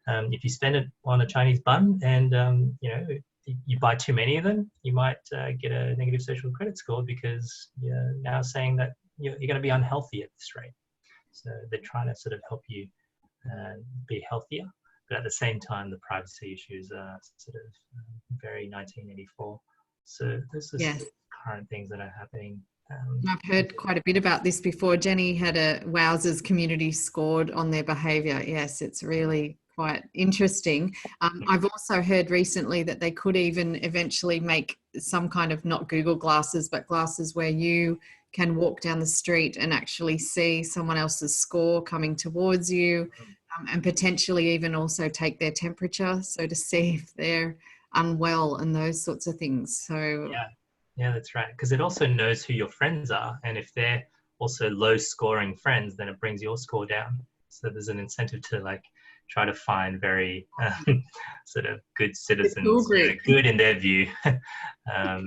if you spend it on a Chinese bun and, you buy too many of them, you might get a negative social credit score because you're now saying that you're going to be unhealthy at this rate. So they're trying to sort of help you be healthier, but at the same time, the privacy issues are sort of very 1984. So this is Yes. current things that are happening. I've heard quite a bit about this before. Jenny had a Wowzers community scored on their behaviour. Yes, it's really quite interesting. I've also heard recently that they could even eventually make some kind of, not Google glasses, but glasses where you can walk down the street and actually see someone else's score coming towards you, and potentially even also take their temperature, so to see if they're unwell and those sorts of things. So yeah, that's right, because it also knows who your friends are, and if they're also low scoring friends, then it brings your score down. So there's an incentive to try to find very sort of good citizens, good in their view,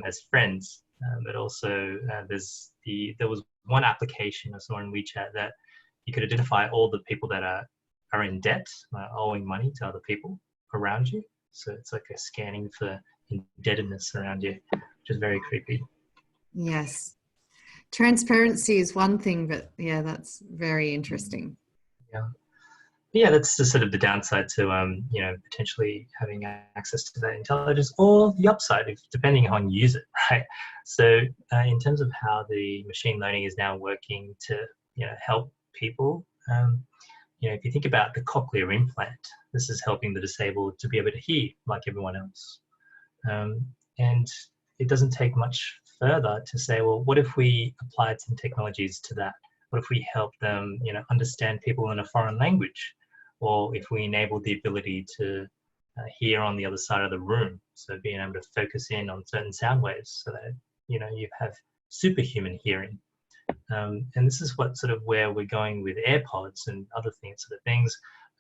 as friends. But also there was one application I saw in WeChat that you could identify all the people that are in debt, owing money to other people around you. So it's like a scanning for indebtedness around you, which is very creepy. Yes. Transparency is one thing, but yeah, that's very interesting. Yeah, that's the sort of the downside to potentially having access to that intelligence, or the upside, depending on how you use it, right? So in terms of how the machine learning is now working to help people, if you think about the cochlear implant, this is helping the disabled to be able to hear like everyone else, and it doesn't take much further to say, well, what if we applied some technologies to that? What if we help them, understand people in a foreign language? Or if we enable the ability to hear on the other side of the room, so being able to focus in on certain sound waves, so that you have superhuman hearing. And this is what sort of where we're going with AirPods and other things,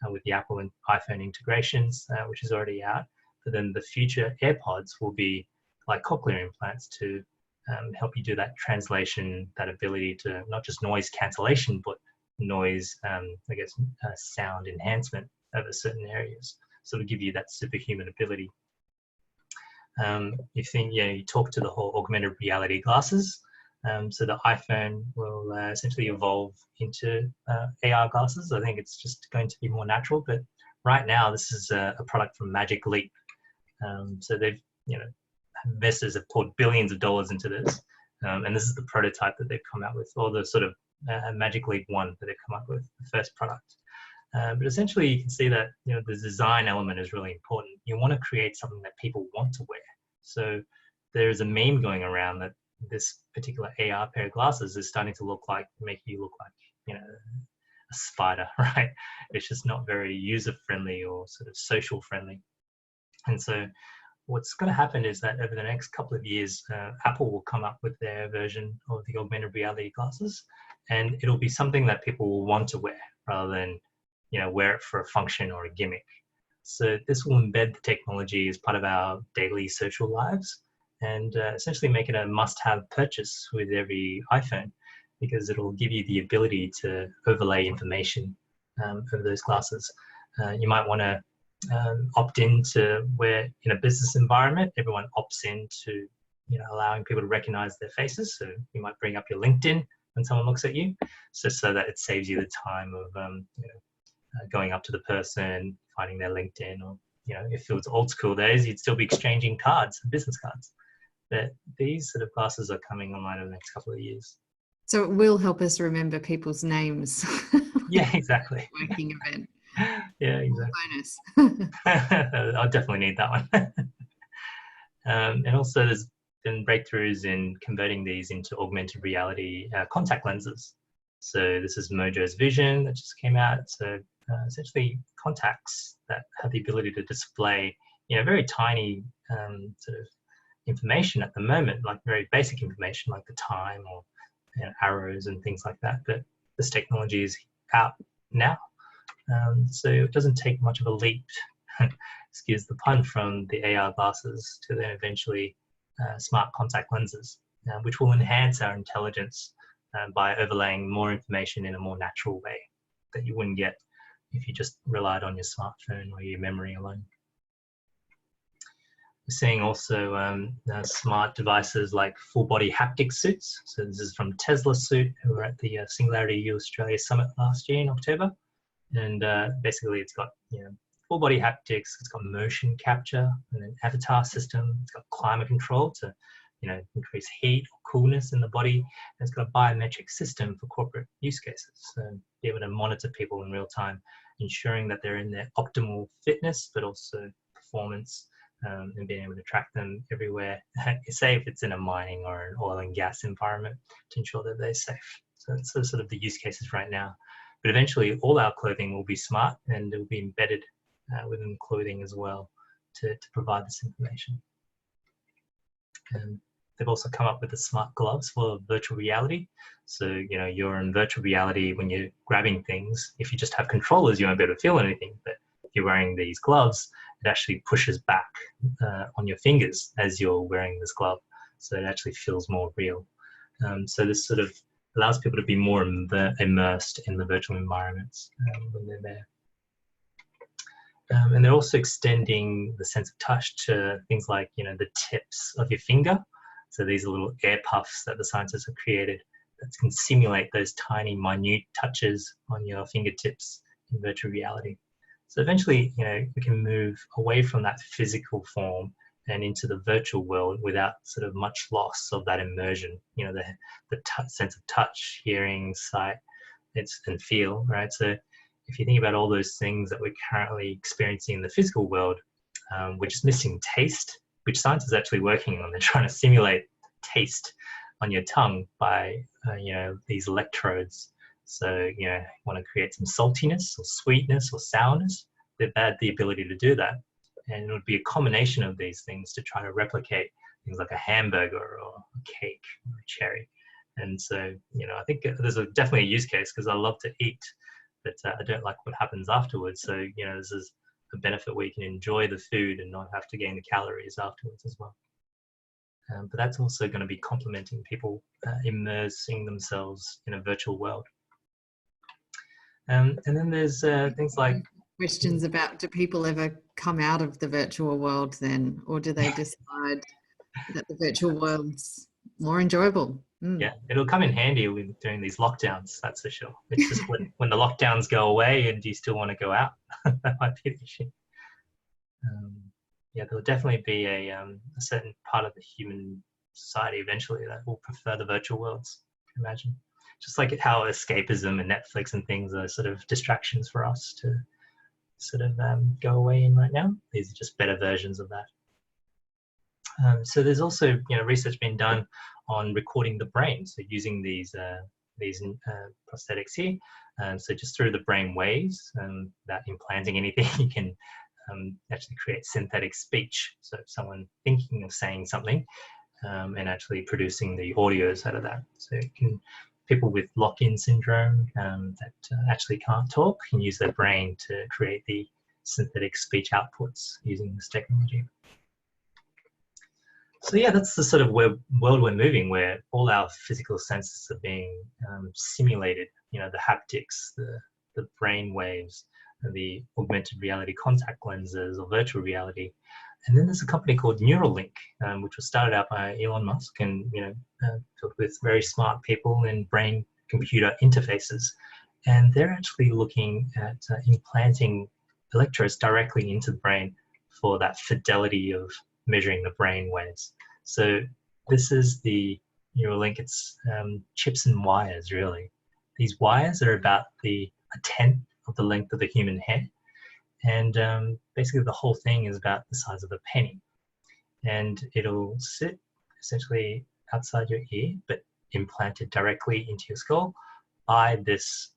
with the Apple and iPhone integrations, which is already out. But then the future AirPods will be like cochlear implants to help you do that translation, that ability to not just noise cancellation, but noise, sound enhancement over certain areas. So to give you that superhuman ability. You talk to the whole augmented reality glasses. So the iPhone will essentially evolve into AR glasses. I think it's just going to be more natural. But right now, this is a product from Magic Leap. So they've, investors have poured billions of dollars into this. And this is the prototype that they've come out with, or the sort of Magic Leap 1 that they've come up with, the first product. But essentially, you can see that the design element is really important. You want to create something that people want to wear. So there is a meme going around that this particular AR pair of glasses is starting to make you look like a spider, right? It's just not very user friendly or sort of social friendly. And so what's going to happen is that over the next couple of years, Apple will come up with their version of the augmented reality glasses, and it'll be something that people will want to wear rather than, wear it for a function or a gimmick. So this will embed the technology as part of our daily social lives and essentially make it a must-have purchase with every iPhone, because it'll give you the ability to overlay information over those glasses. You might want to opt in to where in a business environment, everyone opts in to allowing people to recognize their faces. So you might bring up your LinkedIn when someone looks at you, so that it saves you the time of going up to the person, finding their LinkedIn, or if it was old school days, you'd still be exchanging cards, business cards. But these sort of classes are coming online over the next couple of years. So it will help us remember people's names. Yeah, exactly. Working event. Yeah, exactly. Bonus. I'll definitely need that one. And also there's been breakthroughs in converting these into augmented reality contact lenses. So this is Mojo's Vision that just came out. So essentially contacts that have the ability to display, very tiny sort of information at the moment, like very basic information like the time or arrows and things like that. But this technology is out now. So it doesn't take much of a leap, excuse the pun, from the AR glasses to then eventually smart contact lenses, which will enhance our intelligence by overlaying more information in a more natural way that you wouldn't get if you just relied on your smartphone or your memory alone. We're seeing also smart devices like full body haptic suits. So this is from Tesla Suit, who were at the Singularity U Australia Summit last year in October. And basically it's got full body haptics, it's got motion capture and an avatar system, it's got climate control to increase heat or coolness in the body, and it's got a biometric system for corporate use cases. So be able to monitor people in real time, ensuring that they're in their optimal fitness, but also performance, and being able to track them everywhere, say if it's in a mining or an oil and gas environment, to ensure that they're safe. So that's sort of the use cases right now. But eventually all our clothing will be smart and it will be embedded within clothing as well to provide this information. And they've also come up with the smart gloves for virtual reality. So, you're in virtual reality when you're grabbing things. If you just have controllers, you won't be able to feel anything. But if you're wearing these gloves, it actually pushes back on your fingers as you're wearing this glove. So it actually feels more real. So this sort of allows people to be more immersed in the virtual environments when they're there. And they're also extending the sense of touch to things like, the tips of your finger. So these are little air puffs that the scientists have created that can simulate those tiny, minute touches on your fingertips in virtual reality. So eventually, we can move away from that physical form and into the virtual world without sort of much loss of that immersion, the sense of touch, hearing, sight, and feel, right? So if you think about all those things that we're currently experiencing in the physical world, we're just missing taste, which science is actually working on. They're trying to simulate taste on your tongue by, these electrodes. So, want to create some saltiness or sweetness or sourness. They've had the ability to do that. And it would be a combination of these things to try to replicate things like a hamburger or a cake or a cherry. And so, I think there's definitely a use case, because I love to eat, but I don't like what happens afterwards. So, this is a benefit where you can enjoy the food and not have to gain the calories afterwards as well. But that's also going to be complementing people immersing themselves in a virtual world. And then there's things like questions about, do people ever come out of the virtual world then, or do they decide that the virtual world's more enjoyable? Yeah, it'll come in handy with during these lockdowns, that's for sure. It's just when the lockdowns go away and you still want to go out, that might be the issue. Yeah, there'll definitely be a certain part of the human society eventually that will prefer the virtual worlds, I can imagine. Just like how escapism and Netflix and things are sort of distractions for us to sort of go away in right now. These are just better versions of that. So there's also research being done on recording the brain. So using these prosthetics here. So just through the brain waves, without implanting anything, you can actually create synthetic speech. So someone thinking of saying something and actually producing the audios out of that. So people with lock-in syndrome that actually can't talk can use their brain to create the synthetic speech outputs using this technology. So yeah, that's the sort of world we're moving, where all our physical senses are being simulated. The haptics, the brain waves, the augmented reality contact lenses or virtual reality. And then there's a company called Neuralink, which was started out by Elon Musk and filled with very smart people in brain-computer interfaces. And they're actually looking at implanting electrodes directly into the brain for that fidelity of measuring the brain waves. So this is the Neuralink. It's chips and wires, really. These wires are about a tenth of the length of the human head. And basically the whole thing is about the size of a penny. And it'll sit essentially outside your ear, but implanted directly into your skull by this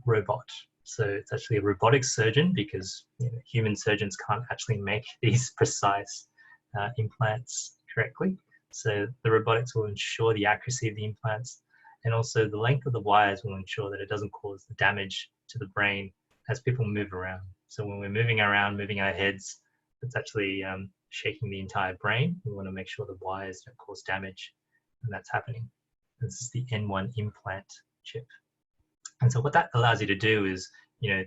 robot. So it's actually a robotic surgeon, because human surgeons can't actually make these precise implants correctly. So the robotics will ensure the accuracy of the implants, and also the length of the wires will ensure that it doesn't cause the damage to the brain as people move around. So when we're moving around, moving our heads, it's actually shaking the entire brain. We want to make sure the wires don't cause damage, and that's happening. This is the N1 implant chip. And so what that allows you to do is,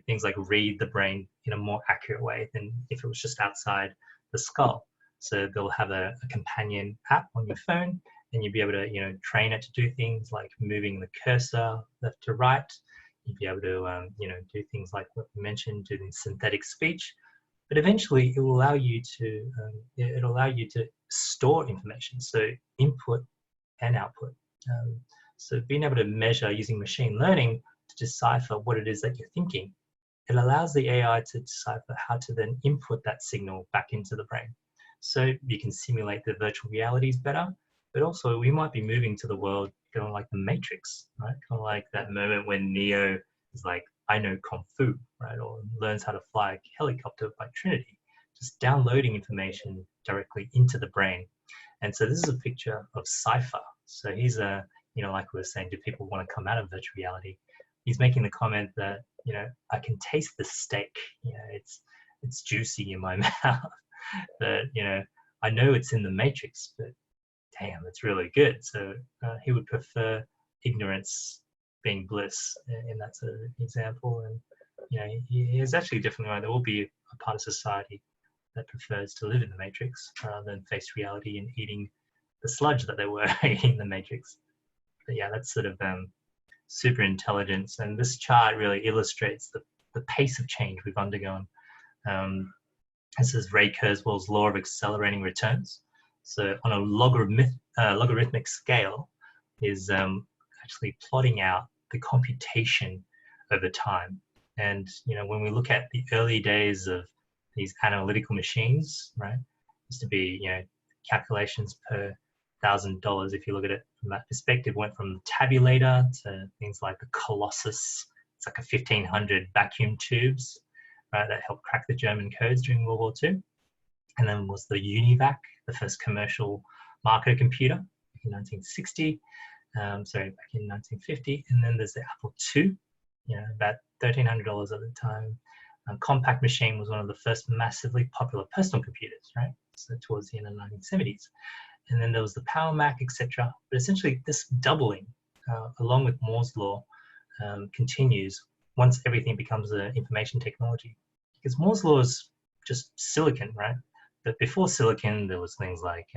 things like read the brain in a more accurate way than if it was just outside the skull. So they'll have a companion app on your phone, and you'll be able to, train it to do things like moving the cursor left to right. You'll be able to, do things like what we mentioned, doing synthetic speech. But eventually, it will allow you to store information, so input and output. So being able to measure using machine learning to decipher what it is that you're thinking, it allows the AI to decipher how to then input that signal back into the brain. So you can simulate the virtual realities better, but also we might be moving to the world kind of like the Matrix, right? Kind of like that moment when Neo is like, I know Kung Fu, right? Or learns how to fly a helicopter by Trinity, just downloading information directly into the brain. And so this is a picture of Cypher. So he's like we were saying, do people want to come out of virtual reality? He's making the comment that, I can taste the steak. It's juicy in my mouth. But, I know it's in the Matrix, but damn, it's really good. So he would prefer ignorance being bliss in that sort of example. And, he is actually definitely right. There will be a part of society that prefers to live in the Matrix rather than face reality and eating the sludge that they were eating in the Matrix. But yeah, that's sort of super intelligence. And this chart really illustrates the pace of change we've undergone. This is Ray Kurzweil's law of accelerating returns. So on a logarithmic scale is actually plotting out the computation over time. And, when we look at the early days of these analytical machines, right, used to be, calculations per $1,000. If you look at it from that perspective, went from the tabulator to things like the Colossus. It's like a 1,500 vacuum tubes, right, that helped crack the German codes during World War II. And then was the Univac, the first commercial marketer computer back in 1960. Back in 1950. And then there's the Apple II, about $1,300 at the time. Compact machine was one of the first massively popular personal computers, right? So towards the end of the 1970s. And then there was the Power Mac, etc. But essentially this doubling, along with Moore's law, continues once everything becomes an information technology. Because Moore's law is just silicon, right? But before silicon, there was things like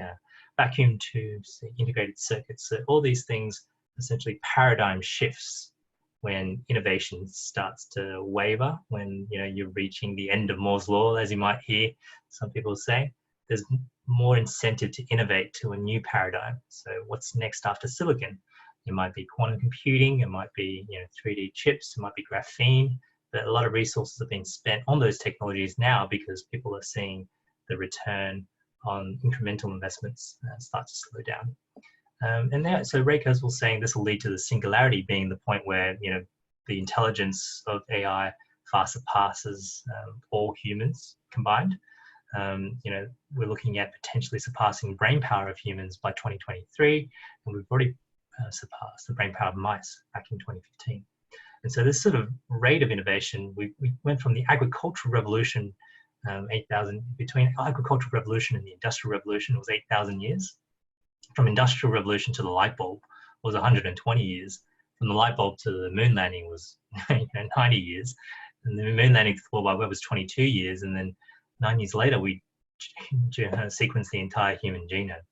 vacuum tubes, integrated circuits. So all these things, essentially paradigm shifts when innovation starts to waver, when you're reaching the end of Moore's law, as you might hear some people say. There's more incentive to innovate to a new paradigm. So what's next after silicon? It might be quantum computing, it might be 3D chips, it might be graphene. But a lot of resources are being spent on those technologies now because people are seeing the return on incremental investments start to slow down. So Ray Kurzweil was saying this will lead to the singularity being the point where the intelligence of AI far surpasses all humans combined. We're looking at potentially surpassing brain power of humans by 2023, and we've already surpassed the brain power of mice back in 2015. And so this sort of rate of innovation, we went from the agricultural revolution, between agricultural revolution and the industrial revolution was 8,000 years. From industrial revolution to the light bulb was 120 years. From the light bulb to the moon landing was 90 years. And the moon landing to the World Wide Web was 22 years. And then 9 years later, we sequenced the entire human genome.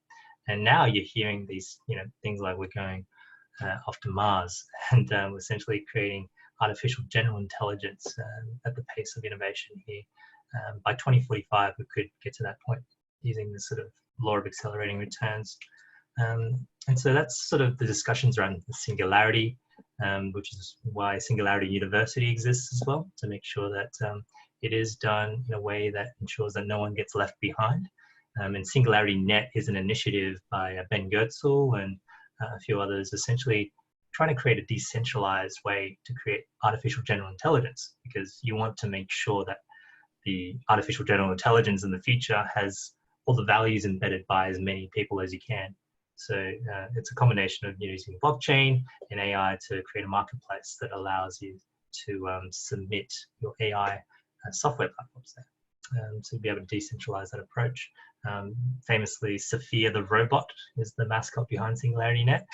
And now you're hearing these, things like we're going off to Mars and essentially creating artificial general intelligence at the pace of innovation here. By 2045, we could get to that point using this sort of law of accelerating returns. And so that's sort of the discussions around the singularity, which is why Singularity University exists as well, to make sure that it is done in a way that ensures that no one gets left behind. And Singularity Net is an initiative by Ben Goetzel and a few others, essentially trying to create a decentralized way to create artificial general intelligence, because you want to make sure that the artificial general intelligence in the future has all the values embedded by as many people as you can. So it's a combination of using blockchain and AI to create a marketplace that allows you to submit your AI software platforms there. So be able to decentralize that approach. Famously, Sophia the robot is the mascot behind Singularity Net,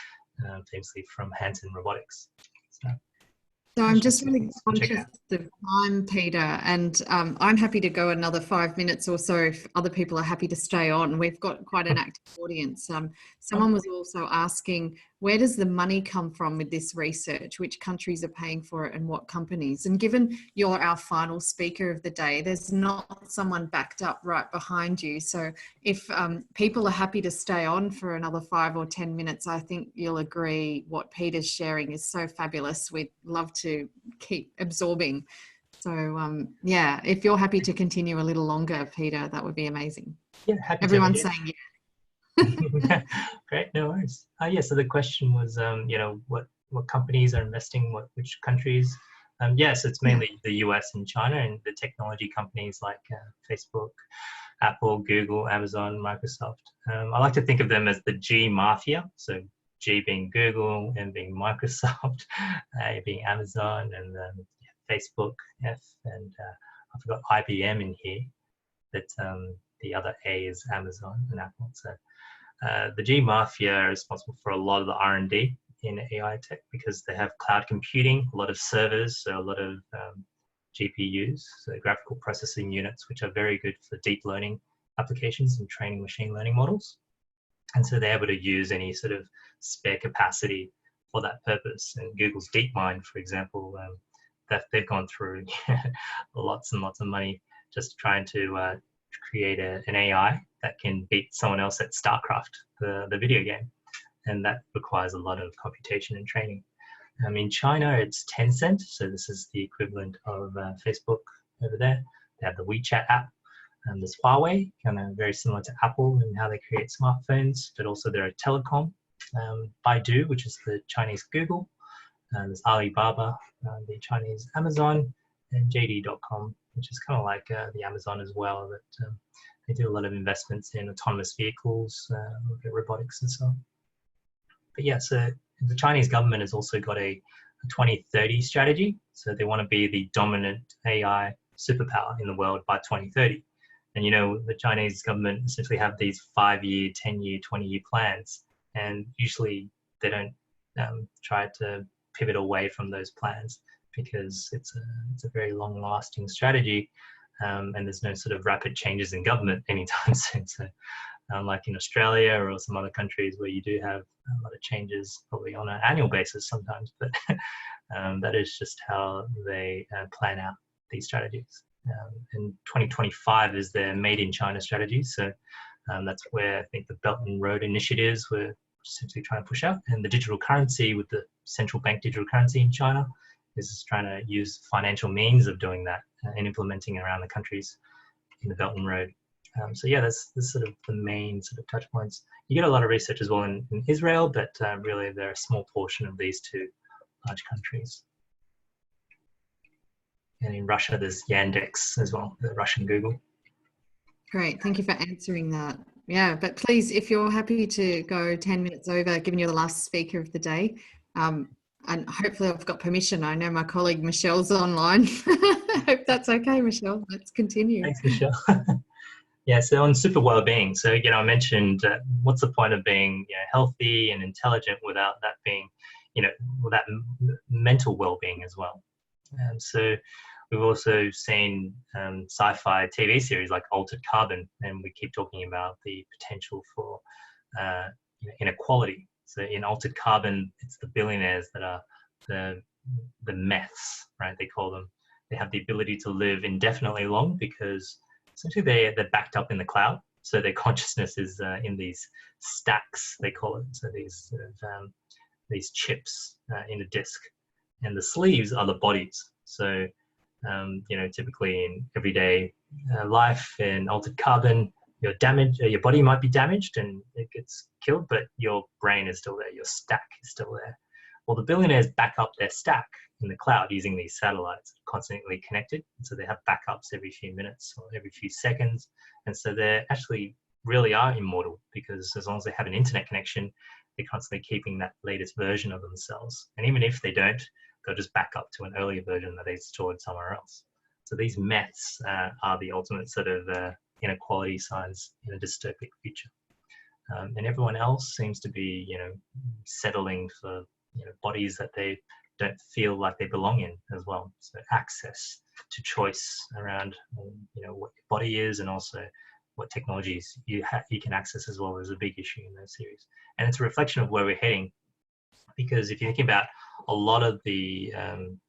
famously from Hanson Robotics. So I'm just really conscious of time, Peter, and I'm happy to go another 5 minutes or so if other people are happy to stay on. We've got quite an active audience. Someone was also asking, where does the money come from with this research? Which countries are paying for it and what companies? And given you're our final speaker of the day, there's not someone backed up right behind you. So if people are happy to stay on for another 5 or 10 minutes, I think you'll agree what Peter's sharing is so fabulous. We'd love to keep absorbing. So yeah, if you're happy to continue a little longer, Peter, that would be amazing. Yeah, happy. Everyone's saying yeah. Great, no worries. Yeah, so the question was, what companies are investing, which countries? Yes, it's mainly the US and China, and the technology companies like Facebook, Apple, Google, Amazon, Microsoft. I like to think of them as the G mafia. So G being Google, M being Microsoft, A being Amazon, and Facebook, F, and I forgot IBM in here, but the other A is Amazon and Apple. So the G Mafia are responsible for a lot of the R&D in AI tech because they have cloud computing, a lot of servers, so a lot of GPUs, so graphical processing units, which are very good for deep learning applications and training machine learning models. And so they're able to use any sort of spare capacity for that purpose. And Google's DeepMind, for example, that they've gone through lots and lots of money just trying to create an AI that can beat someone else at StarCraft, the video game. And that requires a lot of computation and training. In China, it's Tencent. So this is the equivalent of Facebook over there. They have the WeChat app. And there's Huawei, kind of very similar to Apple in how they create smartphones, but also they're a telecom. Baidu, which is the Chinese Google. There's Alibaba, the Chinese Amazon, and JD.com, which is kind of like the Amazon as well. But they do a lot of investments in autonomous vehicles, robotics and so on. But yeah, so the Chinese government has also got a 2030 strategy. So they want to be the dominant AI superpower in the world by 2030. And the Chinese government essentially have these 5-year, 10-year, 20-year plans. And usually they don't try to pivot away from those plans because it's a very long-lasting strategy. And there's no sort of rapid changes in government anytime soon. So unlike in Australia or some other countries where you do have a lot of changes probably on an annual basis sometimes, but that is just how they plan out these strategies. And 2025 is their Made in China strategy. So that's where I think the Belt and Road initiatives were essentially trying to push out. And the digital currency with the central bank digital currency in China is just trying to use financial means of doing that and implementing around the countries in the Belt and Road. So yeah, that's sort of the main sort of touch points. You get a lot of research as well in Israel, but really they're a small portion of these two large countries. And in Russia, there's Yandex as well, the Russian Google. Great, thank you for answering that. Yeah, but please, if you're happy to go 10 minutes over, given you're the last speaker of the day, and hopefully I've got permission. I know my colleague Michelle's online. I hope that's okay, Michelle. Let's continue. Thanks, Michelle. Yeah, so on super well-being. So, I mentioned what's the point of being healthy and intelligent without that being, without mental well-being as well. And so we've also seen sci-fi TV series like Altered Carbon, and we keep talking about the potential for inequality. So in Altered Carbon, it's the billionaires that are the meths, right? They call them. They have the ability to live indefinitely long because essentially they're backed up in the cloud. So their consciousness is in these stacks, they call it. So these these chips in a disk, and the sleeves are the bodies. So typically in everyday life in altered carbon, your body might be damaged and it gets killed, but your brain is still there, your stack is still there. Well, the billionaires back up their stack in the cloud using these satellites constantly connected. So they have backups every few minutes or every few seconds. And so they're actually really are immortal, because as long as they have an internet connection, they're constantly keeping that latest version of themselves. And even if they don't, they'll just back up to an earlier version that they stored somewhere else. So these myths are the ultimate sort of inequality signs in a dystopic future. And everyone else seems to be, settling for, bodies that they don't feel like they belong in as well. So access to choice around, what your body is, and also what technologies you can access as well, is a big issue in those series. And it's a reflection of where we're heading, because if you're thinking about a lot of the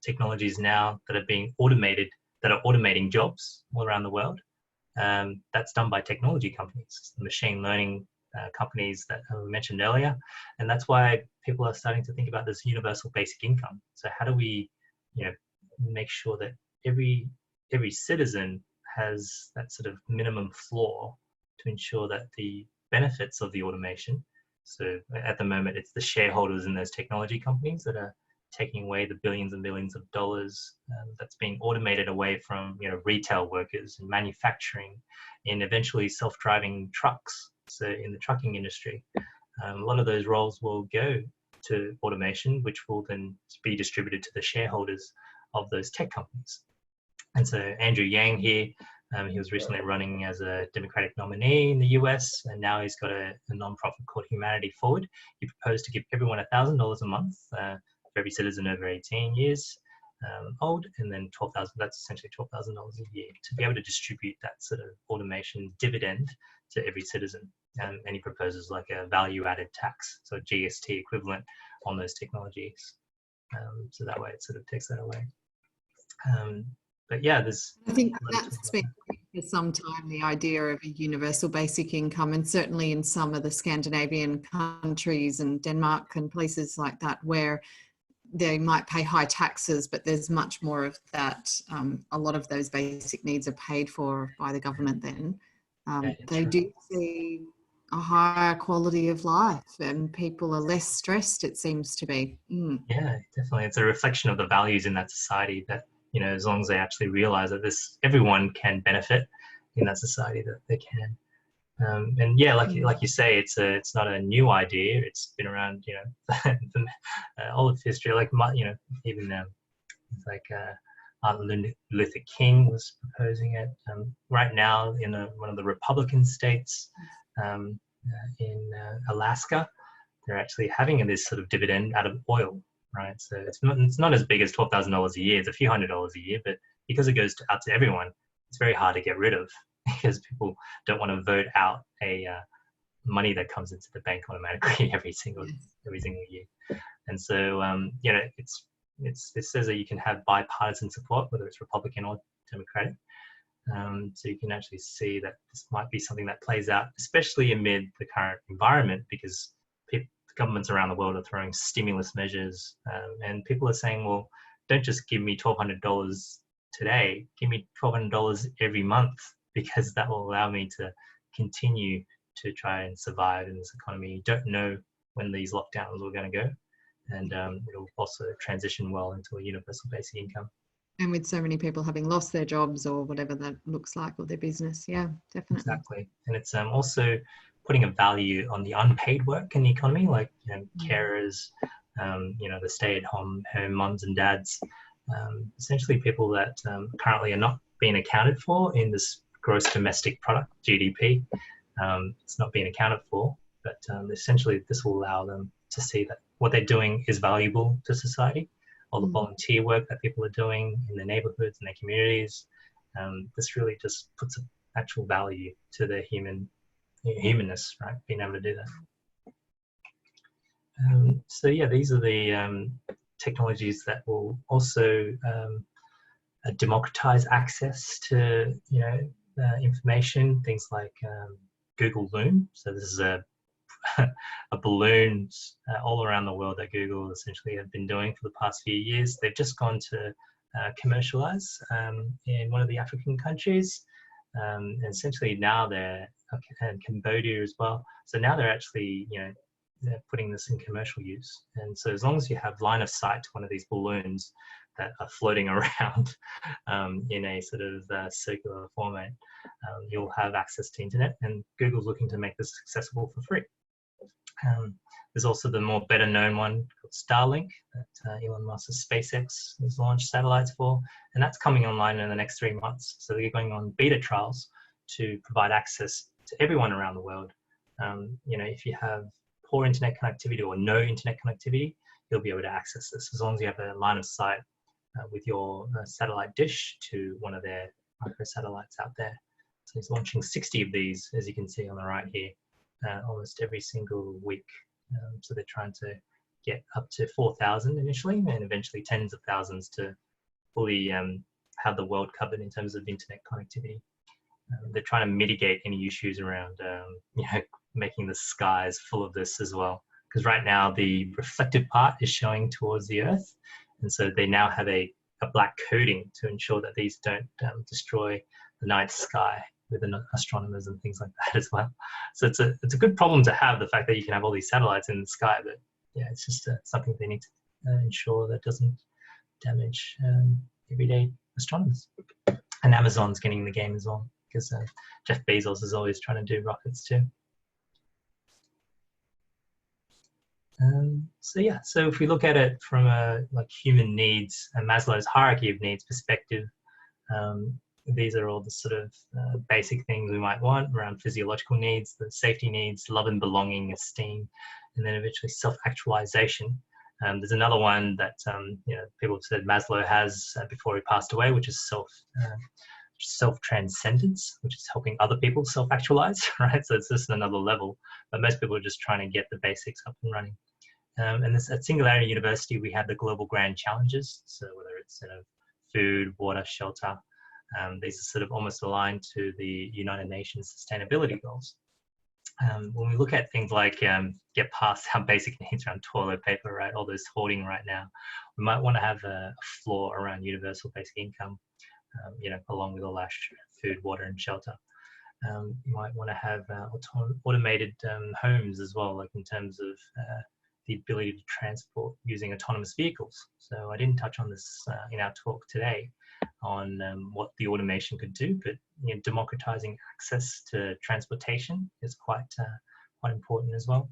technologies now that are being automated, that are automating jobs all around the world, that's done by technology companies, machine learning companies that I mentioned earlier. And that's why people are starting to think about this universal basic income. So how do we, make sure that every citizen has that sort of minimum floor to ensure that the benefits of the automation. So at the moment, it's the shareholders in those technology companies that are taking away the billions and billions of dollars that's being automated away from retail workers and manufacturing, and eventually self-driving trucks. So in the trucking industry, a lot of those roles will go to automation, which will then be distributed to the shareholders of those tech companies. And so Andrew Yang here, he was recently running as a Democratic nominee in the US, and now he's got a non-profit called Humanity Forward. He proposed to give everyone $1,000 a month for every citizen over 18 years old, and then $12,000, that's essentially $12,000 a year, to be able to distribute that sort of automation dividend to every citizen. And he proposes like a value-added tax, so GST equivalent on those technologies. So that way it sort of takes that away. But yeah, I think that's been for some time, the idea of a universal basic income, and certainly in some of the Scandinavian countries and Denmark and places like that, where they might pay high taxes, but there's much more of that. A lot of those basic needs are paid for by the government then. They do see a higher quality of life, and people are less stressed, it seems to be. Yeah, definitely. It's a reflection of the values in that society, that as long as they actually realize that everyone can benefit in that society, that they can. And yeah, like you say, it's not a new idea. It's been around, all of history. Like even like Martin Luther King was proposing it. Right now, in one of the Republican states in Alaska, they're actually having this sort of dividend out of oil. Right, so it's not as big as $12,000 a year. It's a few $100s a year, but because it goes out to everyone, it's very hard to get rid of, because people don't want to vote out money that comes into the bank automatically every single year. And so it says that you can have bipartisan support, whether it's Republican or Democratic. So you can actually see that this might be something that plays out, especially amid the current environment, because governments around the world are throwing stimulus measures, and people are saying, well, don't just give me $1,200 today, give me $1,200 every month, because that will allow me to continue to try and survive in this economy. You don't know when these lockdowns are going to go, and it'll also transition well into a universal basic income. And with so many people having lost their jobs or whatever that looks like, or their business. Yeah, definitely. Exactly. And it's also putting a value on the unpaid work in the economy, like carers, the stay-at-home mums and dads, essentially people that currently are not being accounted for in this gross domestic product, GDP. It's not being accounted for, but essentially this will allow them to see that what they're doing is valuable to society. All the volunteer work that people are doing in their neighborhoods and their communities, this really just puts an actual value to their humanness, right? Being able to do that. So yeah, these are the technologies that will also democratize access to information. Things like Google Loon. So this is a a balloon all around the world that Google essentially have been doing for the past few years. They've just gone to commercialize in one of the African countries. And essentially now they're in Cambodia as well. So now they're actually, they're putting this in commercial use. And so as long as you have line of sight to one of these balloons that are floating around in a sort of circular format, you'll have access to internet. And Google's looking to make this accessible for free. There's also the more better known one called Starlink that Elon Musk's SpaceX has launched satellites for, and that's coming online in the next 3 months. So they're going on beta trials to provide access to everyone around the world. If you have poor internet connectivity or no internet connectivity, you'll be able to access this as long as you have a line of sight with your satellite dish to one of their microsatellites out there. So he's launching 60 of these, as you can see on the right here, almost every single week. So they're trying to get up to 4,000 initially, and eventually tens of thousands to fully have the world covered in terms of internet connectivity. They're trying to mitigate any issues around making the skies full of this as well, because right now the reflective part is showing towards the Earth, and so they now have a black coating to ensure that these don't destroy the night sky with astronomers and things like that as well. So it's a good problem to have, the fact that you can have all these satellites in the sky, but yeah, it's just something they need to ensure that doesn't damage everyday astronomers. And Amazon's getting in the game as well, because Jeff Bezos is always trying to do rockets too. So if we look at it from a human needs and Maslow's hierarchy of needs perspective, these are all the sort of basic things we might want around physiological needs, the safety needs, love and belonging, esteem, and then eventually self-actualization. There's another one that people have said Maslow has before he passed away, which is self-transcendence, which is helping other people self-actualize, right? So it's just another level, but most people are just trying to get the basics up and running. And this, at Singularity University, we have the global grand challenges. So whether it's food, water, shelter, these are sort of almost aligned to the United Nations sustainability goals. When we look at things like get past our basic needs around toilet paper, right, all this hoarding right now, we might want to have a floor around universal basic income, along with all our food, water, and shelter. You might want to have automated homes as well, like in terms of the ability to transport using autonomous vehicles. So I didn't touch on this in our talk today on what the automation could do, but democratizing access to transportation is quite important as well.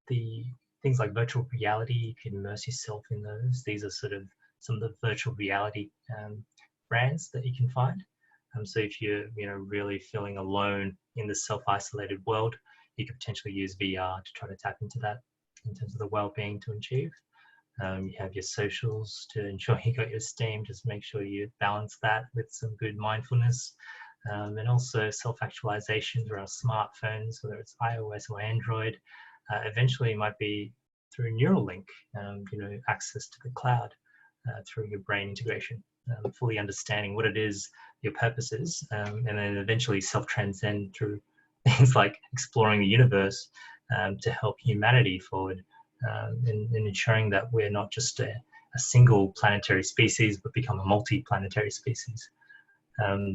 The things like virtual reality, you can immerse yourself in those. These are sort of some of the virtual reality brands that you can find. So if you're really feeling alone in this self-isolated world, you could potentially use VR to try to tap into that in terms of the well-being to achieve. You have your socials to ensure you got your esteem, just make sure you balance that with some good mindfulness. And also self-actualization through our smartphones, whether it's iOS or Android. Eventually it might be through Neuralink, access to the cloud through your brain integration, fully understanding what it is, your purpose is, and then eventually self-transcend through things like exploring the universe to help humanity forward, in ensuring that we're not just a single planetary species, but become a multi-planetary species.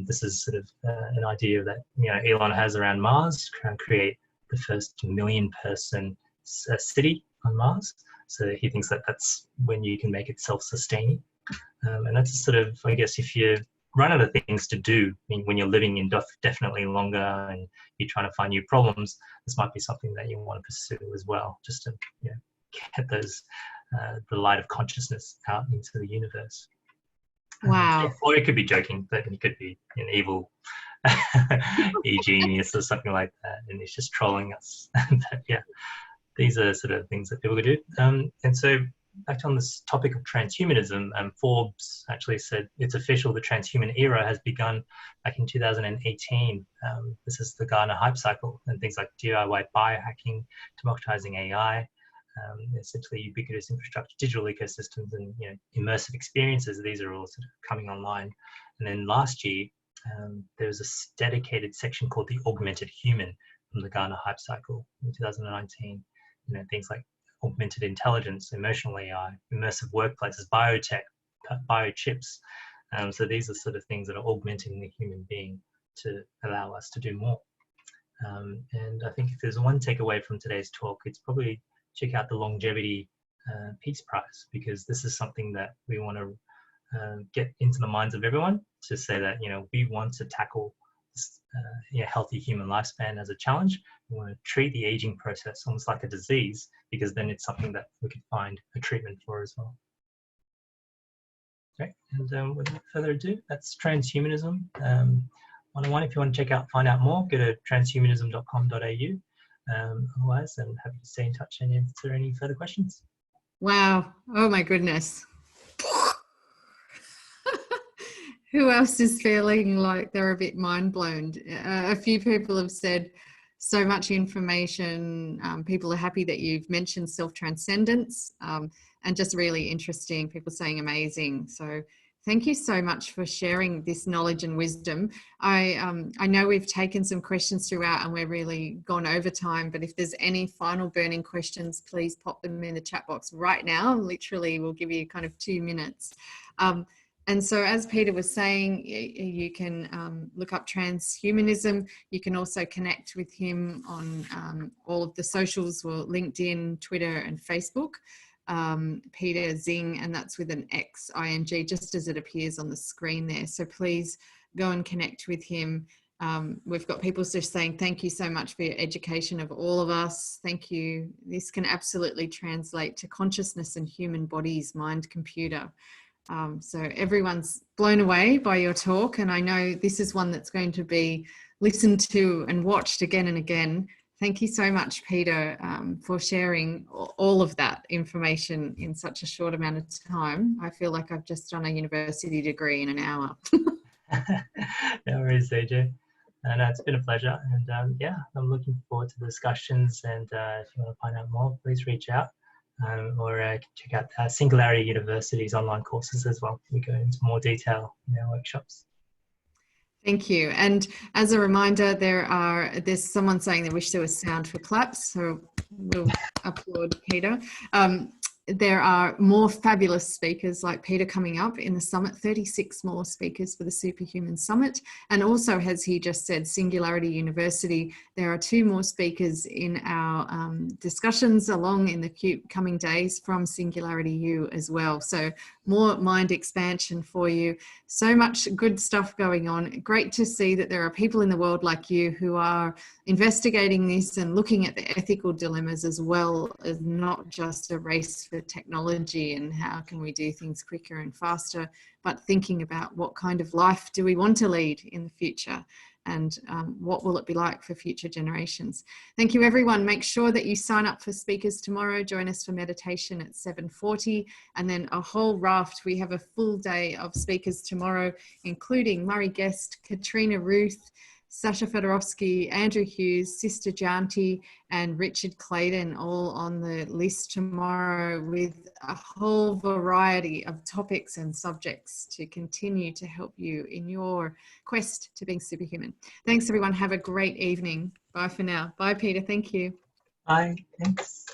This is sort of an idea that Elon has around Mars, trying to create the first 1 million-person city on Mars. So he thinks that that's when you can make it self-sustaining. And that's sort of, I guess, if you run out of things to do when you're living indefinitely longer and you're trying to find new problems, this might be something that you want to pursue as well, just to get those the light of consciousness out into the universe. Wow. Or it could be joking, but it could be an evil genius or something like that, and he's just trolling us. But yeah, these are sort of things that people could do. And so back on this topic of transhumanism, Forbes actually said it's official, the transhuman era has begun back in 2018. This is the Gartner hype cycle, and things like DIY biohacking, democratizing AI, essentially ubiquitous infrastructure, digital ecosystems, and immersive experiences. These are all sort of coming online. And then last year, There's a dedicated section called the Augmented Human from the Gartner Hype Cycle in 2019. Things like augmented intelligence, emotional AI, immersive workplaces, biotech, biochips. So these are sort of things that are augmenting the human being to allow us to do more. And I think if there's one takeaway from today's talk, it's probably check out the Longevity Peace Prize, because this is something that we want to get into the minds of everyone, to say that we want to tackle this, healthy human lifespan as a challenge. We want to treat the aging process almost like a disease, because then it's something that we can find a treatment for as well. Okay, and without further ado, that's Transhumanism 101. If you want to find out more, go to transhumanism.com.au. Otherwise, I'm happy to stay in touch and answer any further questions. Wow. Oh my goodness. Who else is feeling like they're a bit mind blown? A few people have said so much information. People are happy that you've mentioned self-transcendence, and just really interesting. People saying amazing. So thank you so much for sharing this knowledge and wisdom. I know we've taken some questions throughout and we're really gone over time, but if there's any final burning questions, please pop them in the chat box right now. Literally, we'll give you kind of 2 minutes. And so, as Peter was saying, you can look up Transhumanism. You can also connect with him on all of the socials, or LinkedIn, Twitter, and Facebook. Peter Xing, and that's with an Xing, just as it appears on the screen there. So please go and connect with him. We've got people just saying, thank you so much for your education of all of us. Thank you. This can absolutely translate to consciousness and human bodies, mind, computer. So everyone's blown away by your talk, and I know this is one that's going to be listened to and watched again and again. Thank you so much, Peter, for sharing all of that information in such a short amount of time. I feel like I've just done a university degree in an hour. No worries, AJ. And it's been a pleasure. And yeah, I'm looking forward to the discussions. And if you want to find out more, please reach out. Or check out Singularity University's online courses as well. We go into more detail in our workshops. Thank you. And as a reminder, there's someone saying they wish there was sound for claps, so we'll applaud Peter. There are more fabulous speakers like Peter coming up in the summit, 36 more speakers for the SuperHuman Summit. And also, as he just said, Singularity University, there are 2 more speakers in our discussions along in the coming days from Singularity U as well. So more mind expansion for you. So much good stuff going on. Great to see that there are people in the world like you who are investigating this and looking at the ethical dilemmas, as well as not just a race for technology and how can we do things quicker and faster, but thinking about what kind of life do we want to lead in the future, and what will it be like for future generations. Thank you, everyone. Make sure that you sign up for speakers tomorrow. Join us for meditation at 7:40, and then a whole raft. We have a full day of speakers tomorrow, including Murray Guest, Katrina Ruth, Sasha Fedorovsky, Andrew Hughes, Sister Janti, and Richard Clayton, all on the list tomorrow, with a whole variety of topics and subjects to continue to help you in your quest to being superhuman. Thanks, everyone. Have a great evening. Bye for now. Bye, Peter. Thank you. Bye. Thanks.